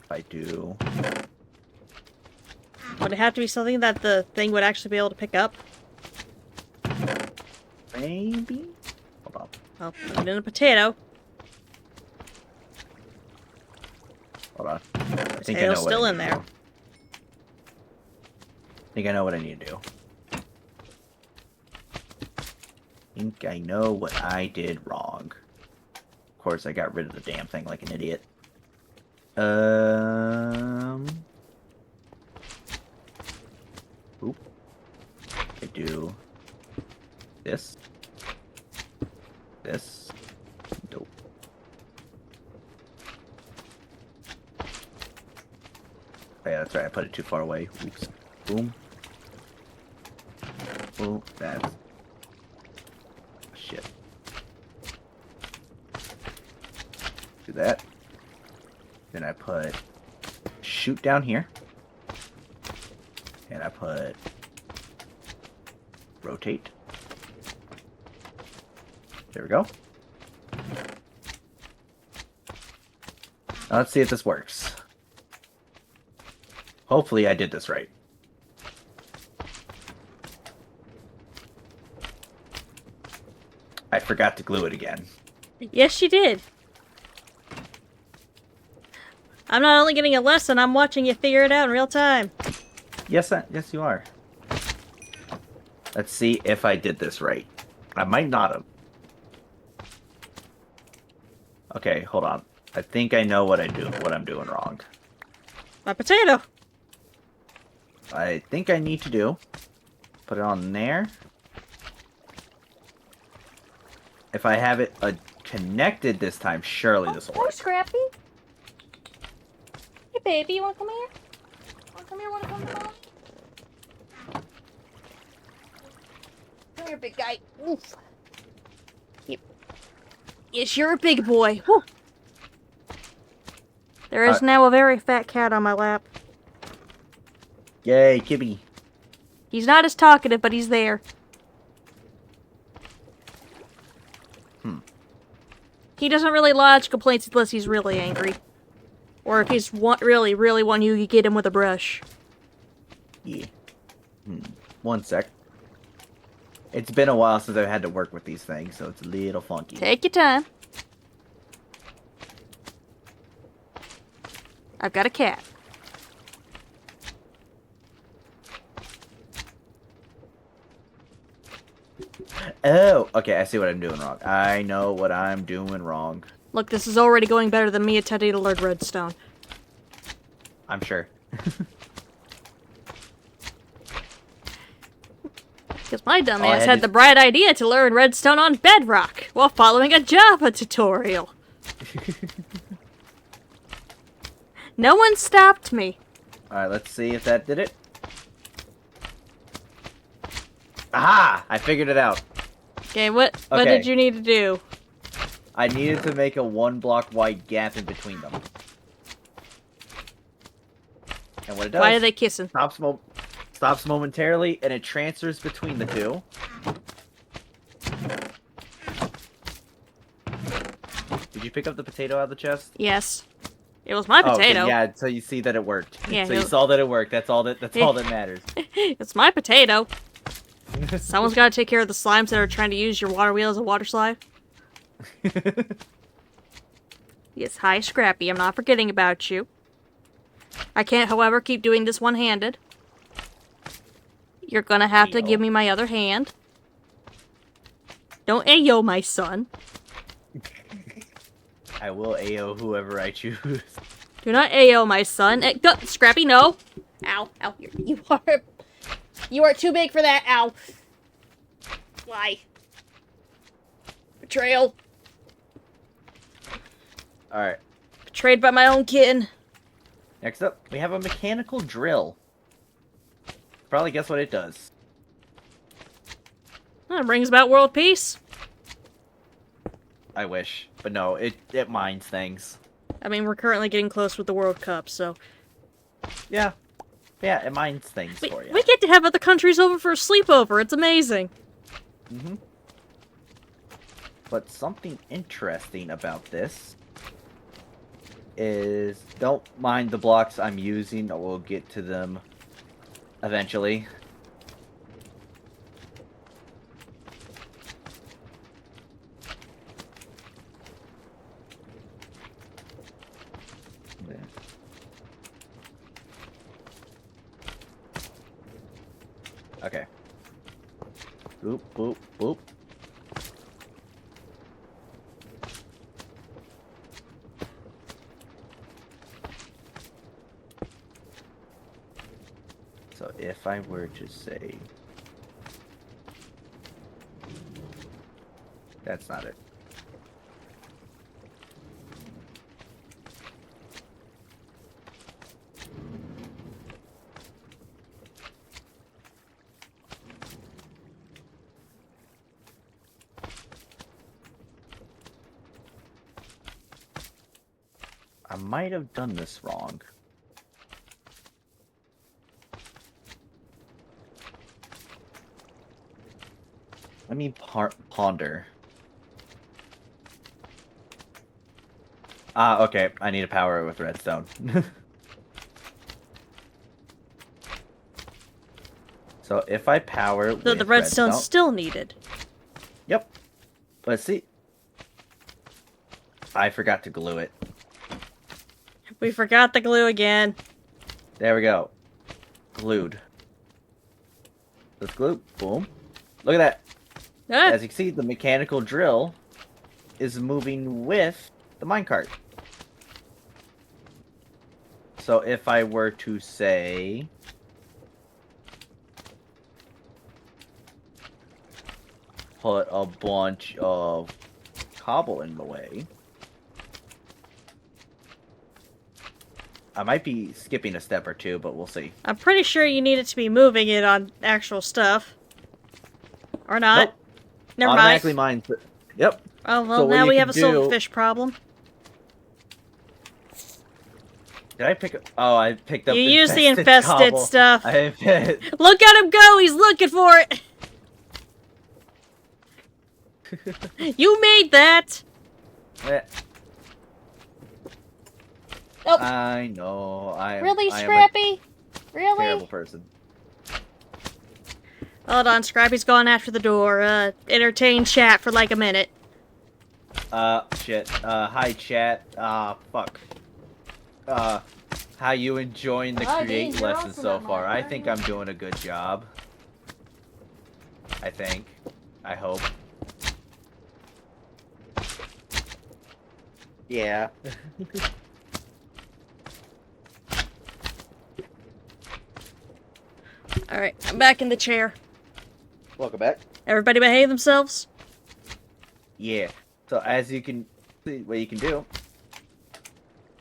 If I do... Would it have to be something that the thing would actually be able to pick up? Maybe? Hold on. I'll put it in a potato. Hold on. I think I know Potato's what still I in need to there. do. I think I know what I need to do. I think I know what I did wrong. Of course, I got rid of the damn thing like an idiot. Oop. I do this. This. Dope. Oh, yeah, that's right. I put it too far away. Oops. Boom. Oh, that's... Shit. Do that. Then I put shoot down here. And I put rotate. There we go. Now let's see if this works. Hopefully I did this right. I forgot to glue it again. Yes, you did. I'm not only getting a lesson, I'm watching you figure it out in real time. Yes, yes you are. Let's see if I did this right. I might not have. Okay, hold on. I think I know what I'm doing wrong. My potato. I think I need to do. Put it on there. If I have it connected this time, surely this will work. Scrappy. Hey, baby, you want to come here? Want to come here? Want to come home? Come here, big guy. Oof. Yep. Yes, you're a big boy. Woo. There is now a very fat cat on my lap. Yay, Kibby. He's not as talkative, but he's there. He doesn't really lodge complaints unless he's really angry. Or if he's really, really want you to get him with a brush. Yeah. One sec. It's been a while since I've had to work with these things, so it's a little funky. Take your time. I've got a cat. Oh, okay, I see what I'm doing wrong. I know what I'm doing wrong. Look, this is already going better than me attempting to learn redstone. I'm sure. Because my dumbass had the bright idea to learn redstone on Bedrock while following a Java tutorial. No one stopped me. Alright, let's see if that did it. Aha! I figured it out. Okay, what did you need to do? I needed to make a 1 block wide gap in between them. And what it does... Why are they kissing? stops momentarily, and it transfers between the two. Did you pick up the potato out of the chest? Yes. It was my Oh, okay, potato. yeah, so you see that it worked. Yeah, so you saw that it worked. That's all that matters. It's my potato. Someone's got to take care of the slimes that are trying to use your water wheel as a water slide. Yes, hi, Scrappy. I'm not forgetting about you. I can't, however, keep doing this one-handed. You're gonna have to give me my other hand. Don't Ayo my son. I will AO whoever I choose. Do not Ayo my son. Scrappy, no. Ow, ow. You are too big for that. Ow. Why? Betrayal. Alright. Betrayed by my own kin. Next up, we have a mechanical drill. Probably guess what it does. That brings about world peace. I wish. But no, it mines things. I mean, we're currently getting close with the World Cup, so... Yeah. Yeah, it mines things for you. We get to have other countries over for a sleepover. It's amazing. Mm-hmm. But something interesting about this is, don't mind the blocks I'm using. We'll get to them eventually. Okay. Boop, boop, boop. So if I were to say... That's not it. I might have done this wrong. Let me ponder. Ah, okay. I need to power it with redstone. So if I power it with The redstone's still needed. Yep. Let's see. I forgot to glue it. We forgot the glue again. There we go. Glued. Let's glue. Boom. Look at that. Ah, As you can see, the mechanical drill is moving with the minecart. So if I were to say... put a bunch of cobble in the way... I might be skipping a step or two, but we'll see. I'm pretty sure you need it to be moving it on actual stuff. Or not. Nope. Never Automatically mind. mines. Yep. Oh, well, So what now you we can have a do- silverfish problem. Did I pick up? Oh, I picked up You use the infested infested cobble. stuff. I Look at him go! He's looking for it! You made that! Oh, I know. really, I am Scrappy? a Really? terrible person. Hold on, Scrappy's gone after the door. Entertain chat for like a minute. Shit. Hi, chat. Fuck. How you enjoying the Oh, create geez, you're lesson awesome so at far? I Minecraft. think I'm doing a good job. I think. I hope. Yeah. Alright, I'm back in the chair. Welcome back. Everybody behave themselves? Yeah. So as you can see, what you can do,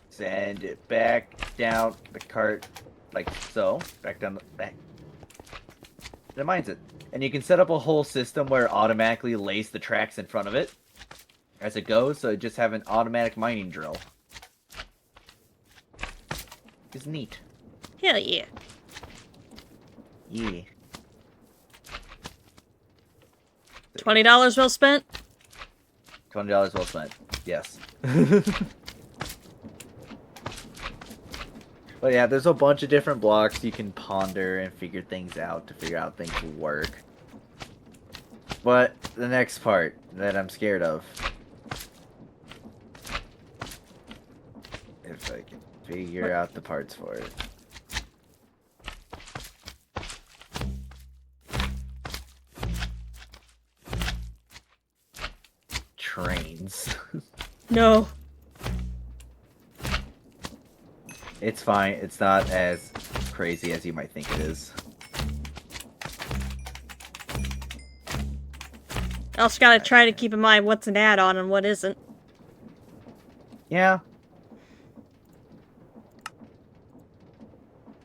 send it back down the cart, like so, back down the back. It mines it, and you can set up a whole system where it automatically lays the tracks in front of it as it goes. So just have an automatic mining drill. It's neat. Hell yeah. Yeah. $20 well spent? $20 well spent. Yes. But yeah, there's a bunch of different blocks you can ponder and figure things out to figure out things will work. But the next part that I'm scared of. If I can figure out the parts for it. Trains. No. It's fine. It's not as crazy as you might think it is. I also gotta try to keep in mind what's an add-on and what isn't. Yeah.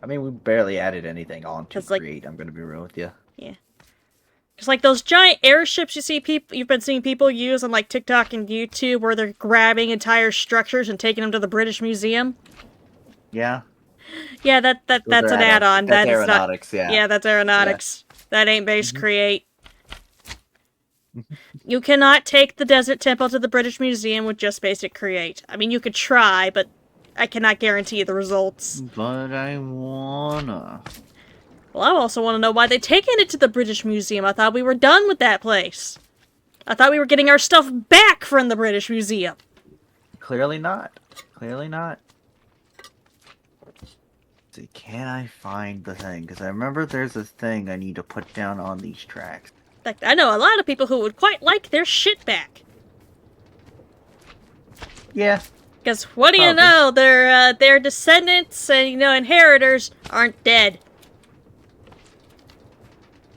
I mean, we barely added anything on to create, I'm gonna be real with you. Yeah. Because, like, those giant airships you've been seeing people use on, like, TikTok and YouTube where they're grabbing entire structures and taking them to the British Museum. Yeah. Yeah, that's an add-on. That's aeronautics, yeah. Yeah, that's aeronautics. Yeah. That ain't base create. You cannot take the Desert Temple to the British Museum with just basic create. I mean, you could try, but I cannot guarantee the results. But I wanna. Well, I also want to know why they're taking it to the British Museum. I thought we were done with that place. I thought we were getting our stuff back from the British Museum. Clearly not. Clearly not. Let's see, can I find the thing? Because I remember there's a thing I need to put down on these tracks. In fact, I know a lot of people who would quite like their shit back. Yeah. Because what do you know? Their descendants and, you know, inheritors aren't dead.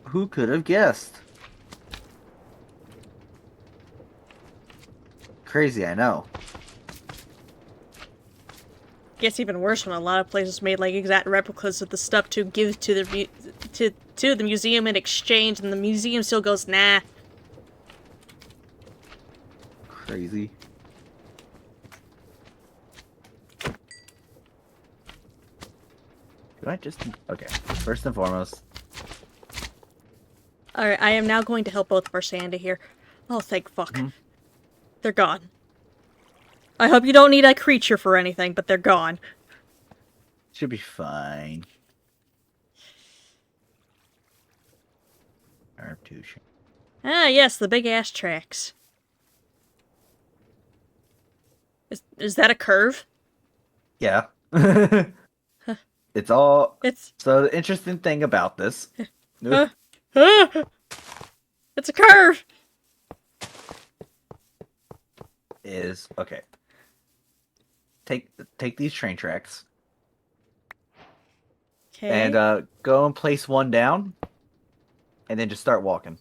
Who could have guessed? Crazy, I know. Gets even worse when a lot of places made like exact replicas of the stuff to give to the museum in exchange, and the museum still goes, nah. Crazy. Do I just... Okay, first and foremost. Alright, I am now going to help both of our Sandy here. Oh, thank fuck. Mm-hmm. They're gone. I hope you don't need a creature for anything, but they're gone. Should be fine. Ah, yes, the big-ass tracks. Is that a curve? Yeah. It's all... It's... So the interesting thing about this... It's a curve! Is... Okay. Take these train tracks. Okay. And go and place one down. And then just start walking.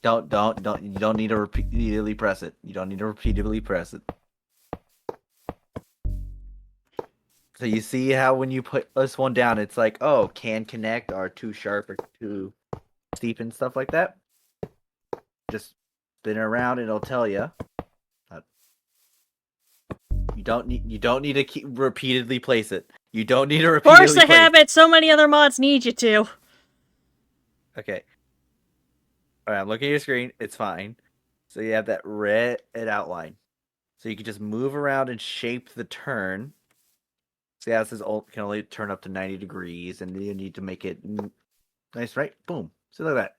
You don't need to repeatedly press it. You don't need to repeatedly press it. So you see how when you put this one down, it's like, oh, can connect are too sharp or too steep and stuff like that. Just spin it around and it'll tell you. You don't need to keep repeatedly place it. You don't need to repeatedly Force the habit. So many other mods need you to. Okay. Alright, I'm looking at your screen. It's fine. So you have that red outline. So you can just move around and shape the turn. So yeah, it says can only turn up to 90 degrees, and you need to make it nice, right? Boom. So look at that.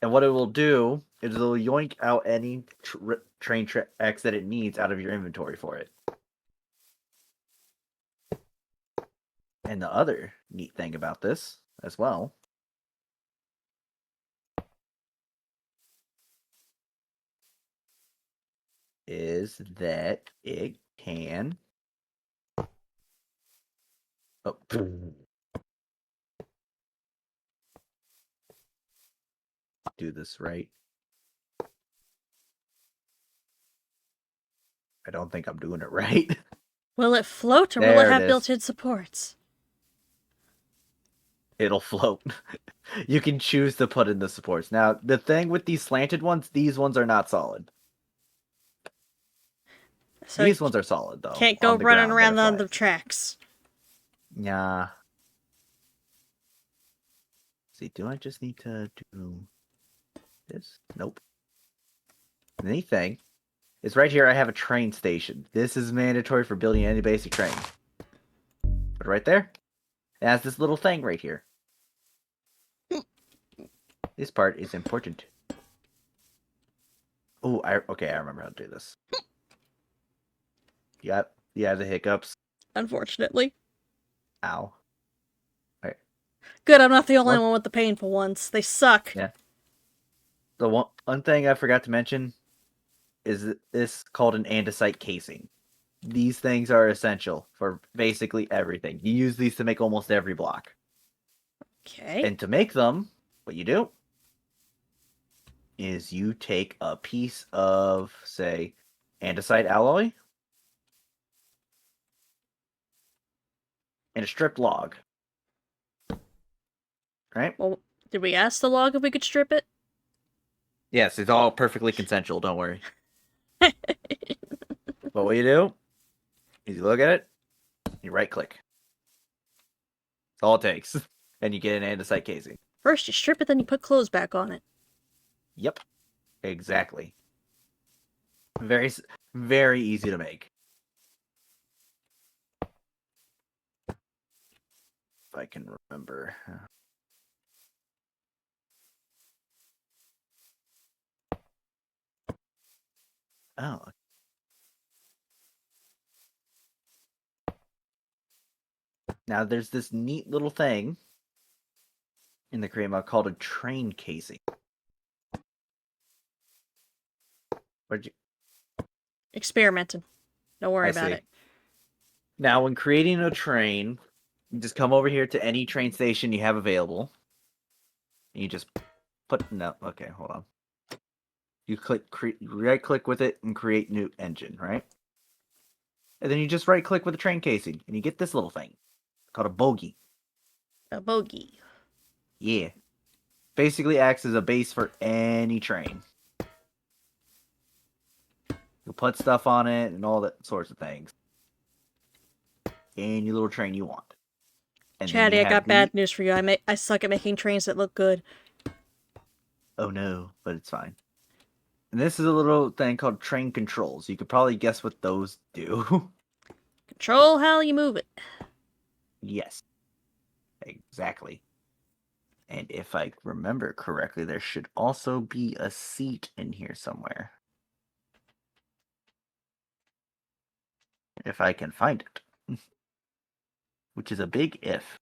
And what it will do is it'll yoink out any train tracks that it needs out of your inventory for it. And the other neat thing about this as well is that it can do this right. I don't think I'm doing it right. Will it float or will it have built-in supports? It'll float. You can choose to put in the supports. Now, the thing with these slanted ones, these ones are not solid. So these ones are solid, though. Can't go running around on the tracks. Yeah. See, do I just need to do this? Nope. The neat thing is right here I have a train station. This is mandatory for building any basic train. Put it right there. It has this little thing right here. This part is important. Oh, okay, I remember how to do this. You have the hiccups. Unfortunately. Ow. Alright. Good, I'm not the only one with the painful ones. They suck. Yeah. The one thing I forgot to mention is this called an andesite casing. These things are essential for basically everything. You use these to make almost every block. Okay. And to make them, what you do is you take a piece of, say, andesite alloy and a stripped log. Right? Well, did we ask the log if we could strip it? Yes, it's all perfectly consensual, don't worry. But what you do is you look at it, you right click. That's all it takes. And you get an andesite casing. First you strip it, then you put clothes back on it. Yep. Exactly. Very, very easy to make. If I can remember. Oh. Now there's this neat little thing in the create mode called a train casing. Where'd you... Experimenting. Don't worry about it. Now, when creating a train, you just come over here to any train station you have available. And you just put... No, okay, hold on. You right-click with it and create new engine, right? And then you just right-click with the train casing, and you get this little thing called a bogie. A bogie. Yeah. Basically acts as a base for any train. You'll put stuff on it and all that sorts of things. Any little train you want. And Chatty, I got bad news for you. I suck at making trains that look good. Oh no, but it's fine. And this is a little thing called train controls. You could probably guess what those do. Control how you move it. Yes. Exactly. And if I remember correctly, there should also be a seat in here somewhere. If I can find it. Which is a big if.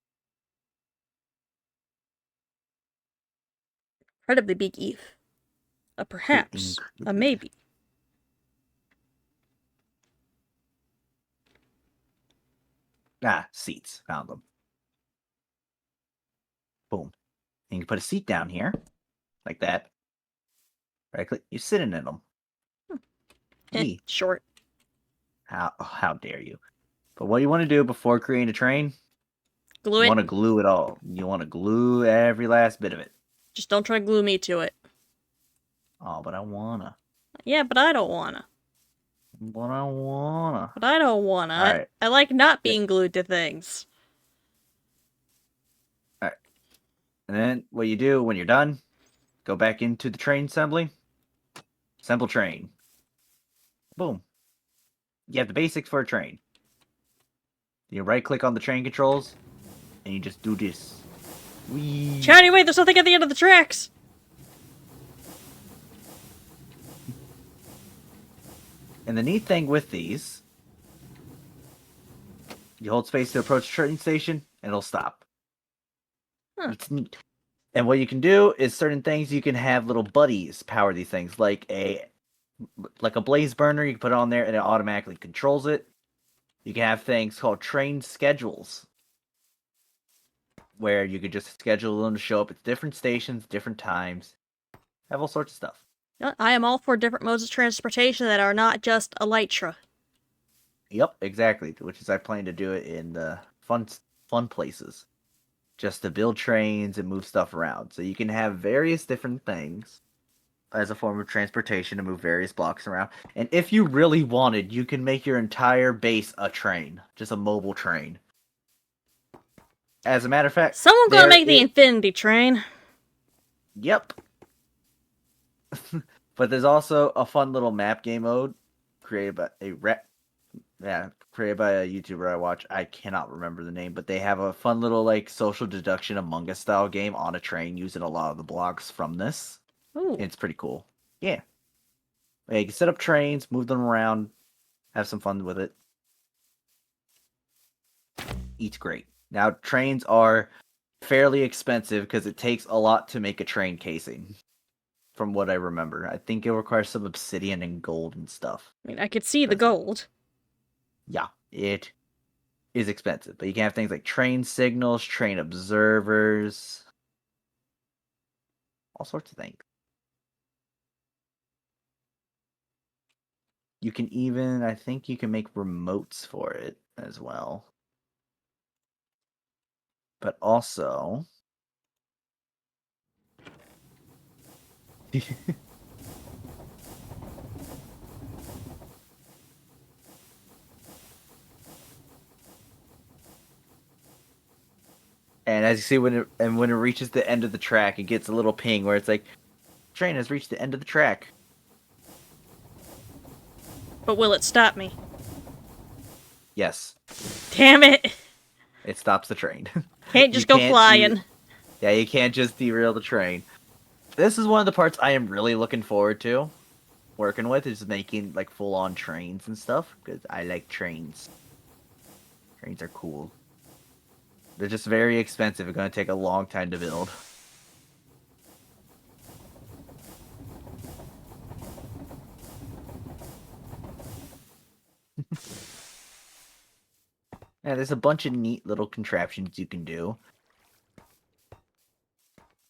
Incredibly big if. A perhaps. A maybe. Ah, seats. Found them. Boom. And you can put a seat down here. Like that. Right click. You're sitting in them. Short. How dare you. But what you want to do before creating a train, glue it. You want to glue it all. You want to glue every last bit of it. Just don't try to glue me to it. Oh, but I wanna. Yeah, but I don't wanna. But I wanna. But I don't wanna. Right. I like not being glued to things. Alright. And then what you do when you're done, go back into the train assembly. Assemble train. Boom. You have the basics for a train. You right click on the train controls, and you just do this. Whee. Chatty, wait, there's nothing at the end of the tracks! And the neat thing with these, you hold space to approach the train station, and it'll stop. Huh. It's neat. And what you can do is certain things you can have little buddies power these things, like a blaze burner. You can put it on there, and it automatically controls it. You can have things called train schedules, where you could just schedule them to show up at different stations, different times. Have all sorts of stuff. I am all for different modes of transportation that are not just elytra. Yep, exactly. Which is I plan to do it in the fun places, just to build trains and move stuff around. So you can have various different things as a form of transportation to move various blocks around. And if you really wanted, you can make your entire base a train, just a mobile train. As a matter of fact, Someone gonna make the Infinity Train. Yep. But there's also a fun little map game mode created by created by a YouTuber I watch. I cannot remember the name, but they have a fun little like social deduction Among Us style game on a train using a lot of the blocks from this. Ooh. It's pretty cool. Yeah. Yeah, you can set up trains, move them around, have some fun with it. Eats great. Now trains are fairly expensive because it takes a lot to make a train casing. From what I remember, I think it requires some obsidian and gold and stuff. I mean, I could see the gold. Yeah, it is expensive, but you can have things like train signals, train observers, all sorts of things. You can even, I think you can make remotes for it as well. But also... And as you see, when it reaches the end of the track, it gets a little ping where it's like, train has reached the end of the track. But will it stop me? Yes. Damn it! It stops the train. Can't just go flying. Yeah, you can't just derail the train. This is one of the parts I am really looking forward to working with, is making like full-on trains and stuff, because I like trains. Trains are cool. They're just very expensive. It's going to take a long time to build. Yeah, there's a bunch of neat little contraptions you can do.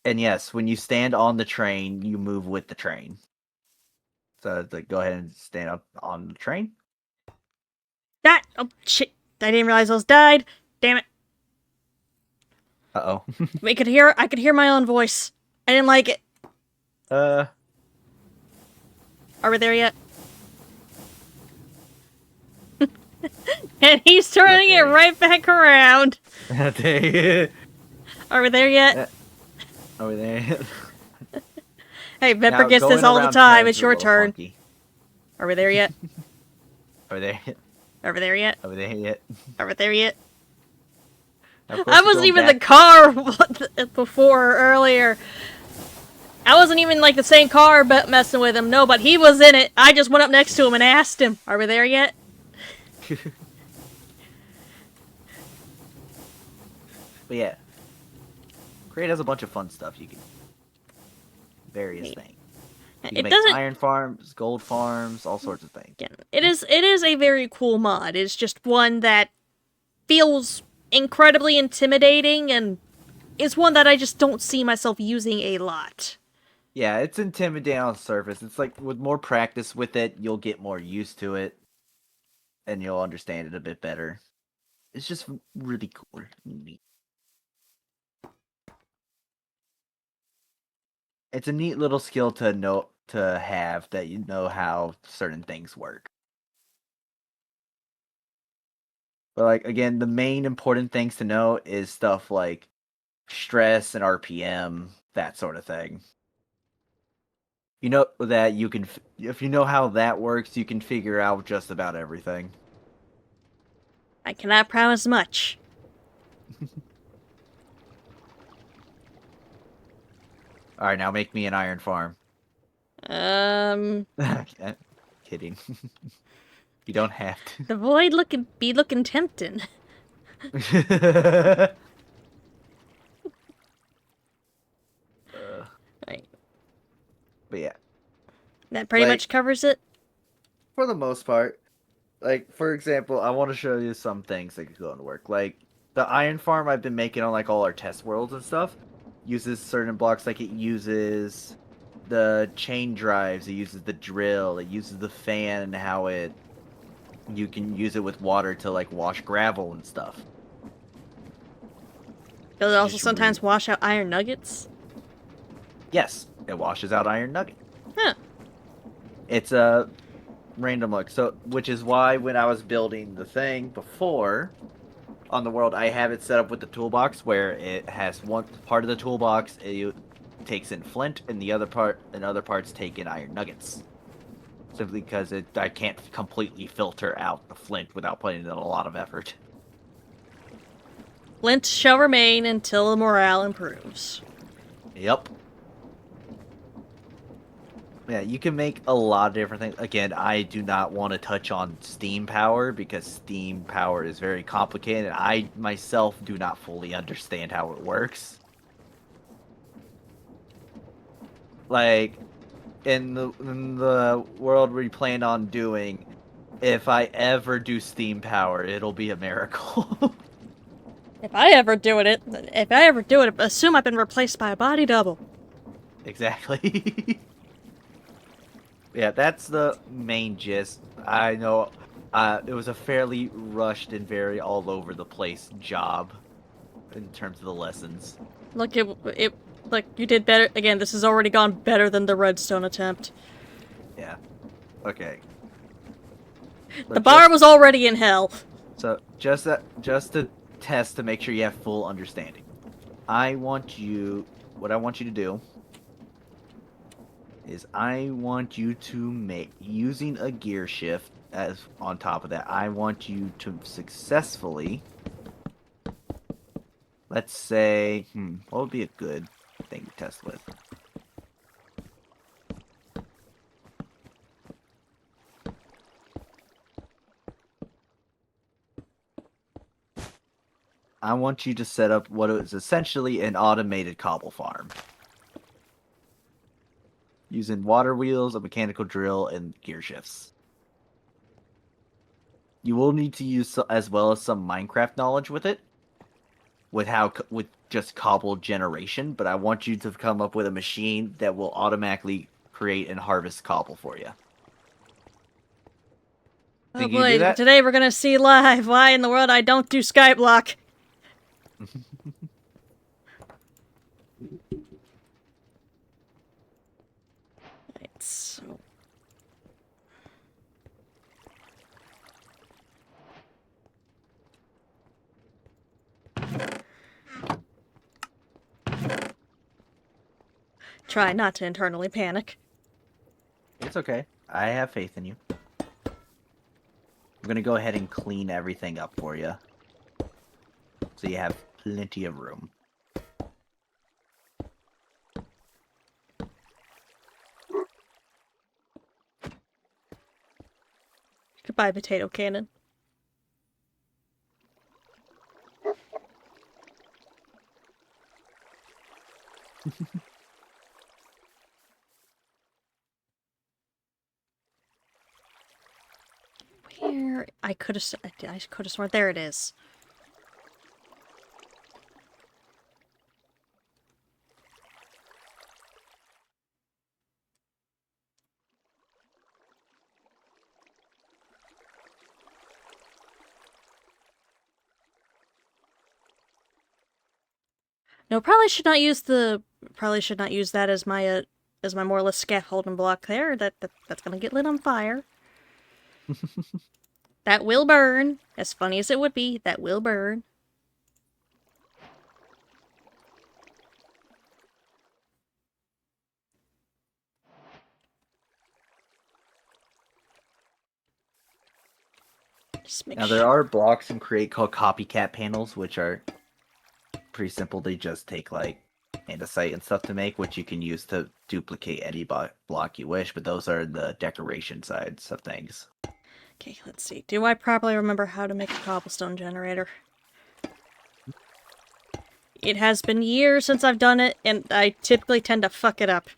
And yes, when you stand on the train, you move with the train. So like, go ahead and stand up on the train. Oh, shit. I didn't realize those died. Damn it. Uh-oh. I could hear my own voice. I didn't like it. Are we there yet? And he's turning it right back around. Are we there yet? Are we there yet? Hey, Pepper gets this all the time. It's your turn. Funky. Are we there yet? Are we there yet? Are we there yet? Are we there yet? Are we there yet? I wasn't even the car before earlier. I wasn't even like the same car but messing with him. No, but he was in it. I just went up next to him and asked him, "Are we there yet?" But yeah, Crate has a bunch of fun stuff you can various things. You can make iron farms, gold farms, all sorts of things. Yeah, it is a very cool mod. It's just one that feels incredibly intimidating and is one that I just don't see myself using a lot. Yeah, it's intimidating on the surface. It's like with more practice with it, you'll get more used to it and you'll understand it a bit better. It's just really cool and neat. It's a neat little skill to have that you know how certain things work. But like again, the main important things to know is stuff like stress and RPM, that sort of thing. You know that you can, if you know how that works, you can figure out just about everything. I cannot promise much. Alright, now make me an iron farm. Kidding. You don't have to. The void be looking tempting. Right. But yeah. That pretty much covers it? For the most part. Like, for example, I want to show you some things that could go into work. Like, the iron farm I've been making on, like, all our test worlds and stuff uses certain blocks. Like, it uses the chain drives, it uses the drill, it uses the fan, and how you can use it with water to, like, wash gravel and stuff. Does it also sometimes wash out iron nuggets? Yes, it washes out iron nugget. Huh. It's a random look. So, which is why when I was building the thing before, on the world, I have it set up with the toolbox where it has one part of the toolbox it takes in flint, and the other part and other parts take in iron nuggets. Simply because I can't completely filter out the flint without putting in a lot of effort. Flint shall remain until the morale improves. Yep. Yeah, you can make a lot of different things. Again, I do not want to touch on steam power because steam power is very complicated. I myself do not fully understand how it works. Like in the world we plan on doing, if I ever do steam power, it'll be a miracle. If I ever do it, assume I've been replaced by a body double. Exactly. Yeah, that's the main gist. I know it was a fairly rushed and very all over the place job in terms of the lessons. Look, like, you did better. Again, this has already gone better than the redstone attempt. Yeah. Okay. The bar was already in hell. So just to test to make sure you have full understanding. What I want you to do is I want you to make using a gear shift as on top of that. I want you to successfully, let's say, what would be a good thing to test with? I want you to set up what is essentially an automated cobble farm. Using water wheels, a mechanical drill, and gear shifts. You will need to use as well as some Minecraft knowledge with it, with just cobble generation. But I want you to come up with a machine that will automatically create and harvest cobble for you. Oh Think you can do boy, that? today we're gonna see live why in the world I don't do Skyblock. Right, so... Try not to internally panic. It's okay. I have faith in you. I'm gonna go ahead and clean everything up for you, so you have plenty of room. Goodbye, potato cannon. Where I could have sworn there it is. No, probably should not use that as my more or less scaffolding block there. That's gonna get lit on fire. That will burn. As funny as it would be, that will burn. Just make Now sure. there are blocks in Create called copycat panels, which are pretty simple. They just take like andesite and stuff to make, which you can use to duplicate any block you wish. But those are the decoration sides of things. Okay, let's see. Do I properly remember how to make a cobblestone generator? It has been years since I've done it, and I typically tend to fuck it up.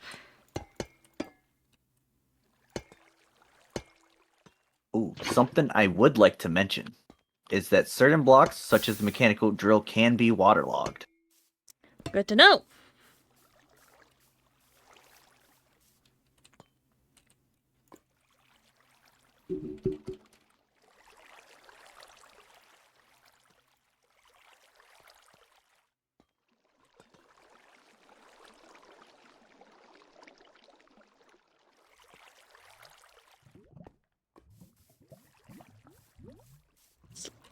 Ooh, something I would like to mention is that certain blocks, such as the mechanical drill, can be waterlogged. Good to know.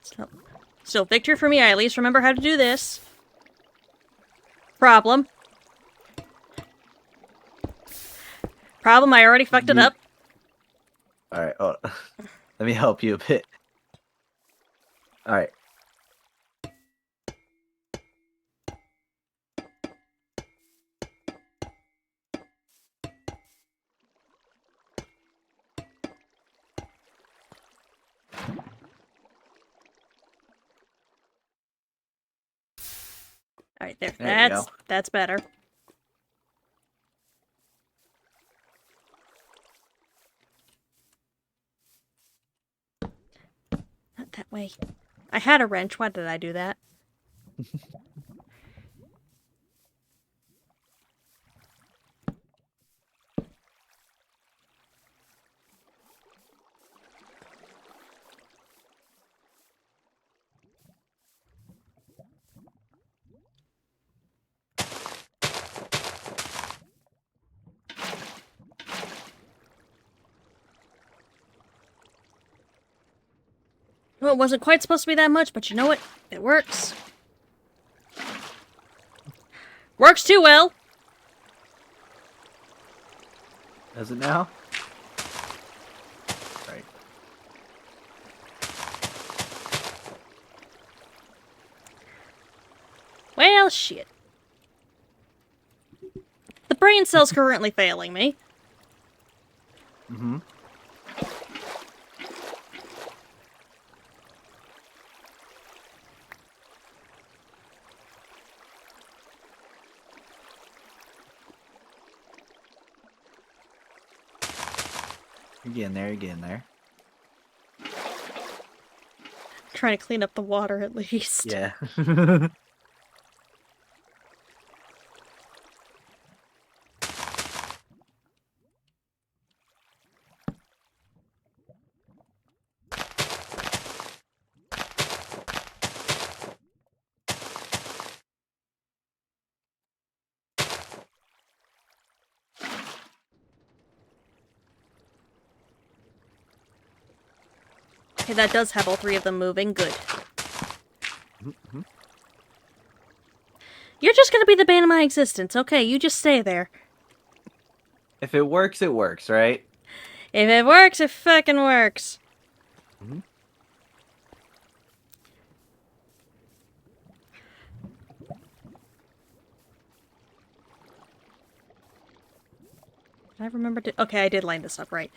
So, Still victory for me. I at least remember how to do this. Problem. Problem, I already fucked it up. Alright, oh, let me help you a bit. Alright. Alright, there. There you go. That's better. Not that way. I had a wrench. Why did I do that? Well, it wasn't quite supposed to be that much, but you know what? It works. Works too well. Does it now? Right. Well, shit. The brain cell's currently failing me. Mm-hmm. You're getting there, you're getting there. Trying to clean up the water at least. Yeah. Okay, that does have all three of them moving. Good. Mm-hmm. You're just gonna be the bane of my existence. Okay, you just stay there. If it works, right? If it works, it fucking works. Mm-hmm. Did I remember to... Okay, I did line this up right.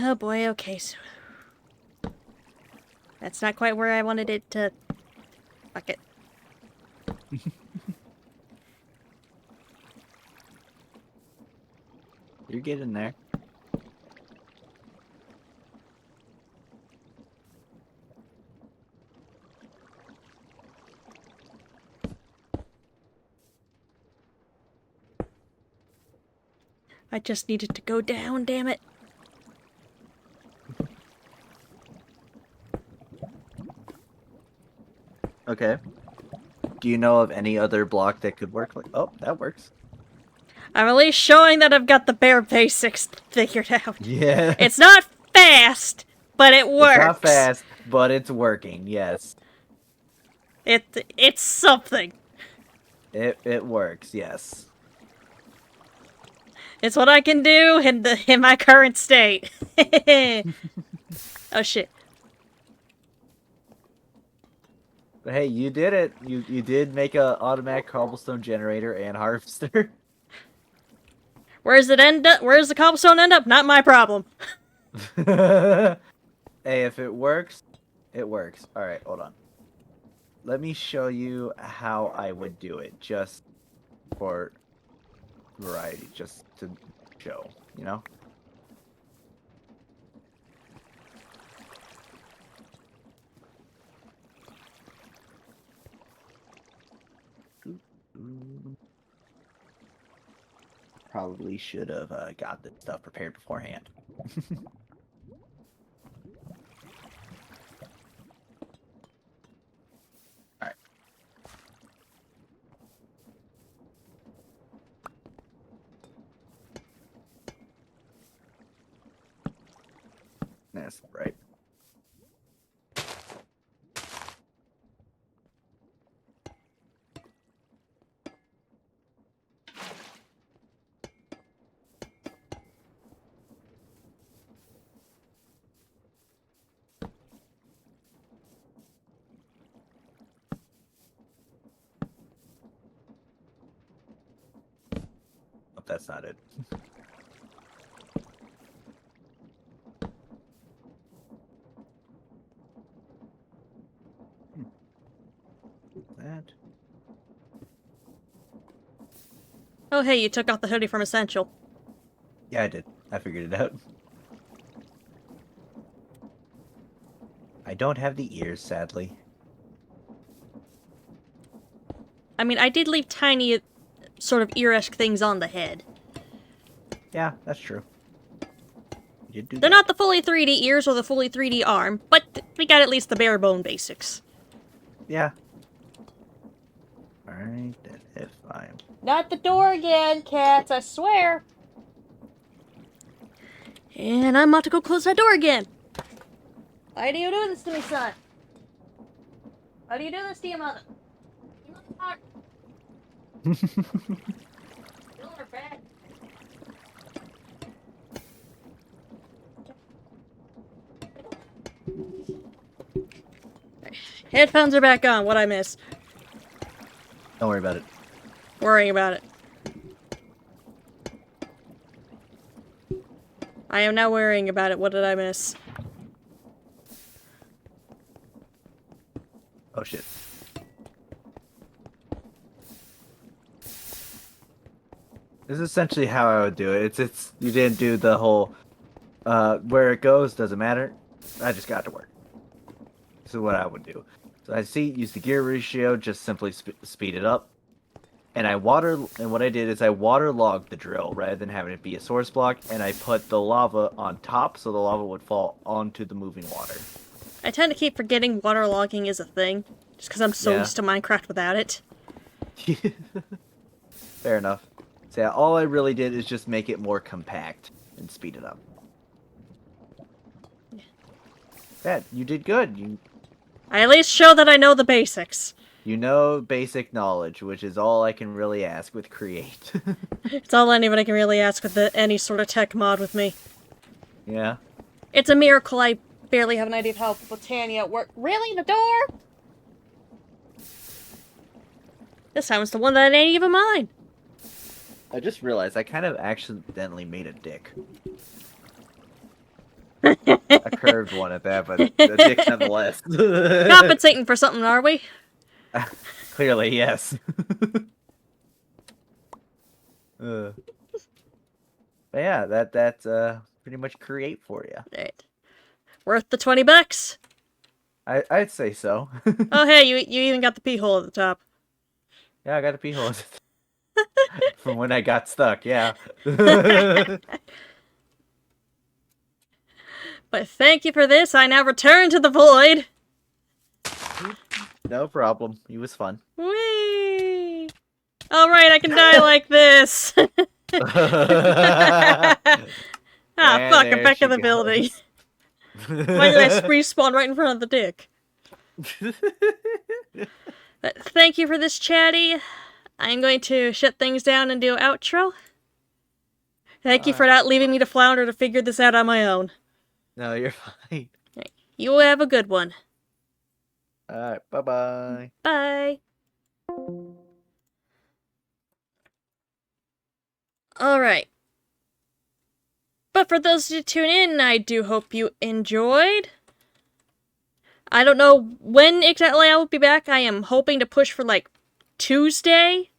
Oh boy, okay, so... That's not quite where I wanted it to... Fuck it. You're getting there. I just needed to go down, damn it. Okay. Do you know of any other block that could work like... Oh, that works. I'm at least showing that I've got the bare basics figured out. Yeah. It's not fast, but it works. It's not fast, but it's working, yes. It's something. It works, yes. It's what I can do in my current state. Oh shit. But hey, you did it. You did make a automatic cobblestone generator and harvester. Where's it end up? Where's the cobblestone end up? Not my problem. Hey, if it works, it works. All right, hold on. Let me show you how I would do it, just for variety, just to show, you know? Probably should have got this stuff prepared beforehand. Alright. That's right. Oh, that's not it. That. Oh, hey, you took off the hoodie from Essential. Yeah, I did. I figured it out. I don't have the ears, sadly. I mean, I did leave tiny, sort of ear-esque things on the head. Yeah, that's true. You did do They're that. not the fully 3D ears or the fully 3D arm, but we got at least the bare bone basics. Yeah. Alright, then if I'm... Not the door again, cats, I swear. And I'm about to go close that door again. Why do you do this to me, son? Why do you do this to your mother? You motherfucker. Kill her back. Headphones are back on. What'd I miss? Don't worry about it. Worrying about it. I am now worrying about it. What did I miss? Oh shit. This is essentially how I would do it. It's you didn't do the whole where it goes doesn't matter. I just got to work. This is what I would do. So I use the gear ratio, just simply speed it up. And what I did is I waterlogged the drill rather than having it be a source block, and I put the lava on top so the lava would fall onto the moving water. I tend to keep forgetting waterlogging is a thing, just because I'm so used to Minecraft without it. Fair enough. So yeah, all I really did is just make it more compact and speed it up. Yeah, you did good. I at least show that I know the basics. You know basic knowledge, which is all I can really ask with Create. It's all anybody can really ask with any sort of tech mod with me. Yeah. It's a miracle I barely have an idea of how Botania works. Really? The door? This time it's the one that ain't even mine. I just realized I kind of accidentally made a dick. A curved one at that, but a dick nonetheless. Compensating for something, are we? Clearly, yes. But yeah, that's pretty much Create for you. Right. Worth the $20? I'd say so. Oh hey, you even got the pee hole at the top. Yeah, I got a pee hole from when I got stuck. Yeah. But thank you for this. I now return to the void. No problem. It was fun. Whee! Alright, I can die like this. Ah, fuck, I'm back in the building. Why did I respawn right in front of the dick? But thank you for this, Chatty. I'm going to shut things down and do an outro. Thank you for not leaving me to flounder to figure this out on my own. No, you're fine. You have a good one. Alright, bye-bye. Bye. Alright. But for those who tune in, I do hope you enjoyed. I don't know when exactly I will be back. I am hoping to push for, like, Tuesday.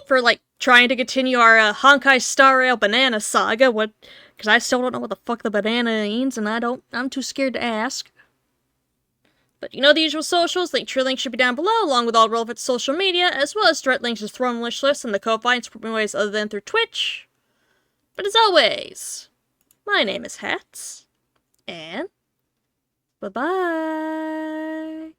For, like, trying to continue our Honkai Star Rail Banana Saga. Because I still don't know what the fuck the banana means, and I'm too scared to ask. But you know the usual socials. The true link should be down below, along with all relevant social media, as well as direct links to Throne wish lists and the Ko-Fi and support me ways other than through Twitch. But as always, my name is Hats, and bye-bye.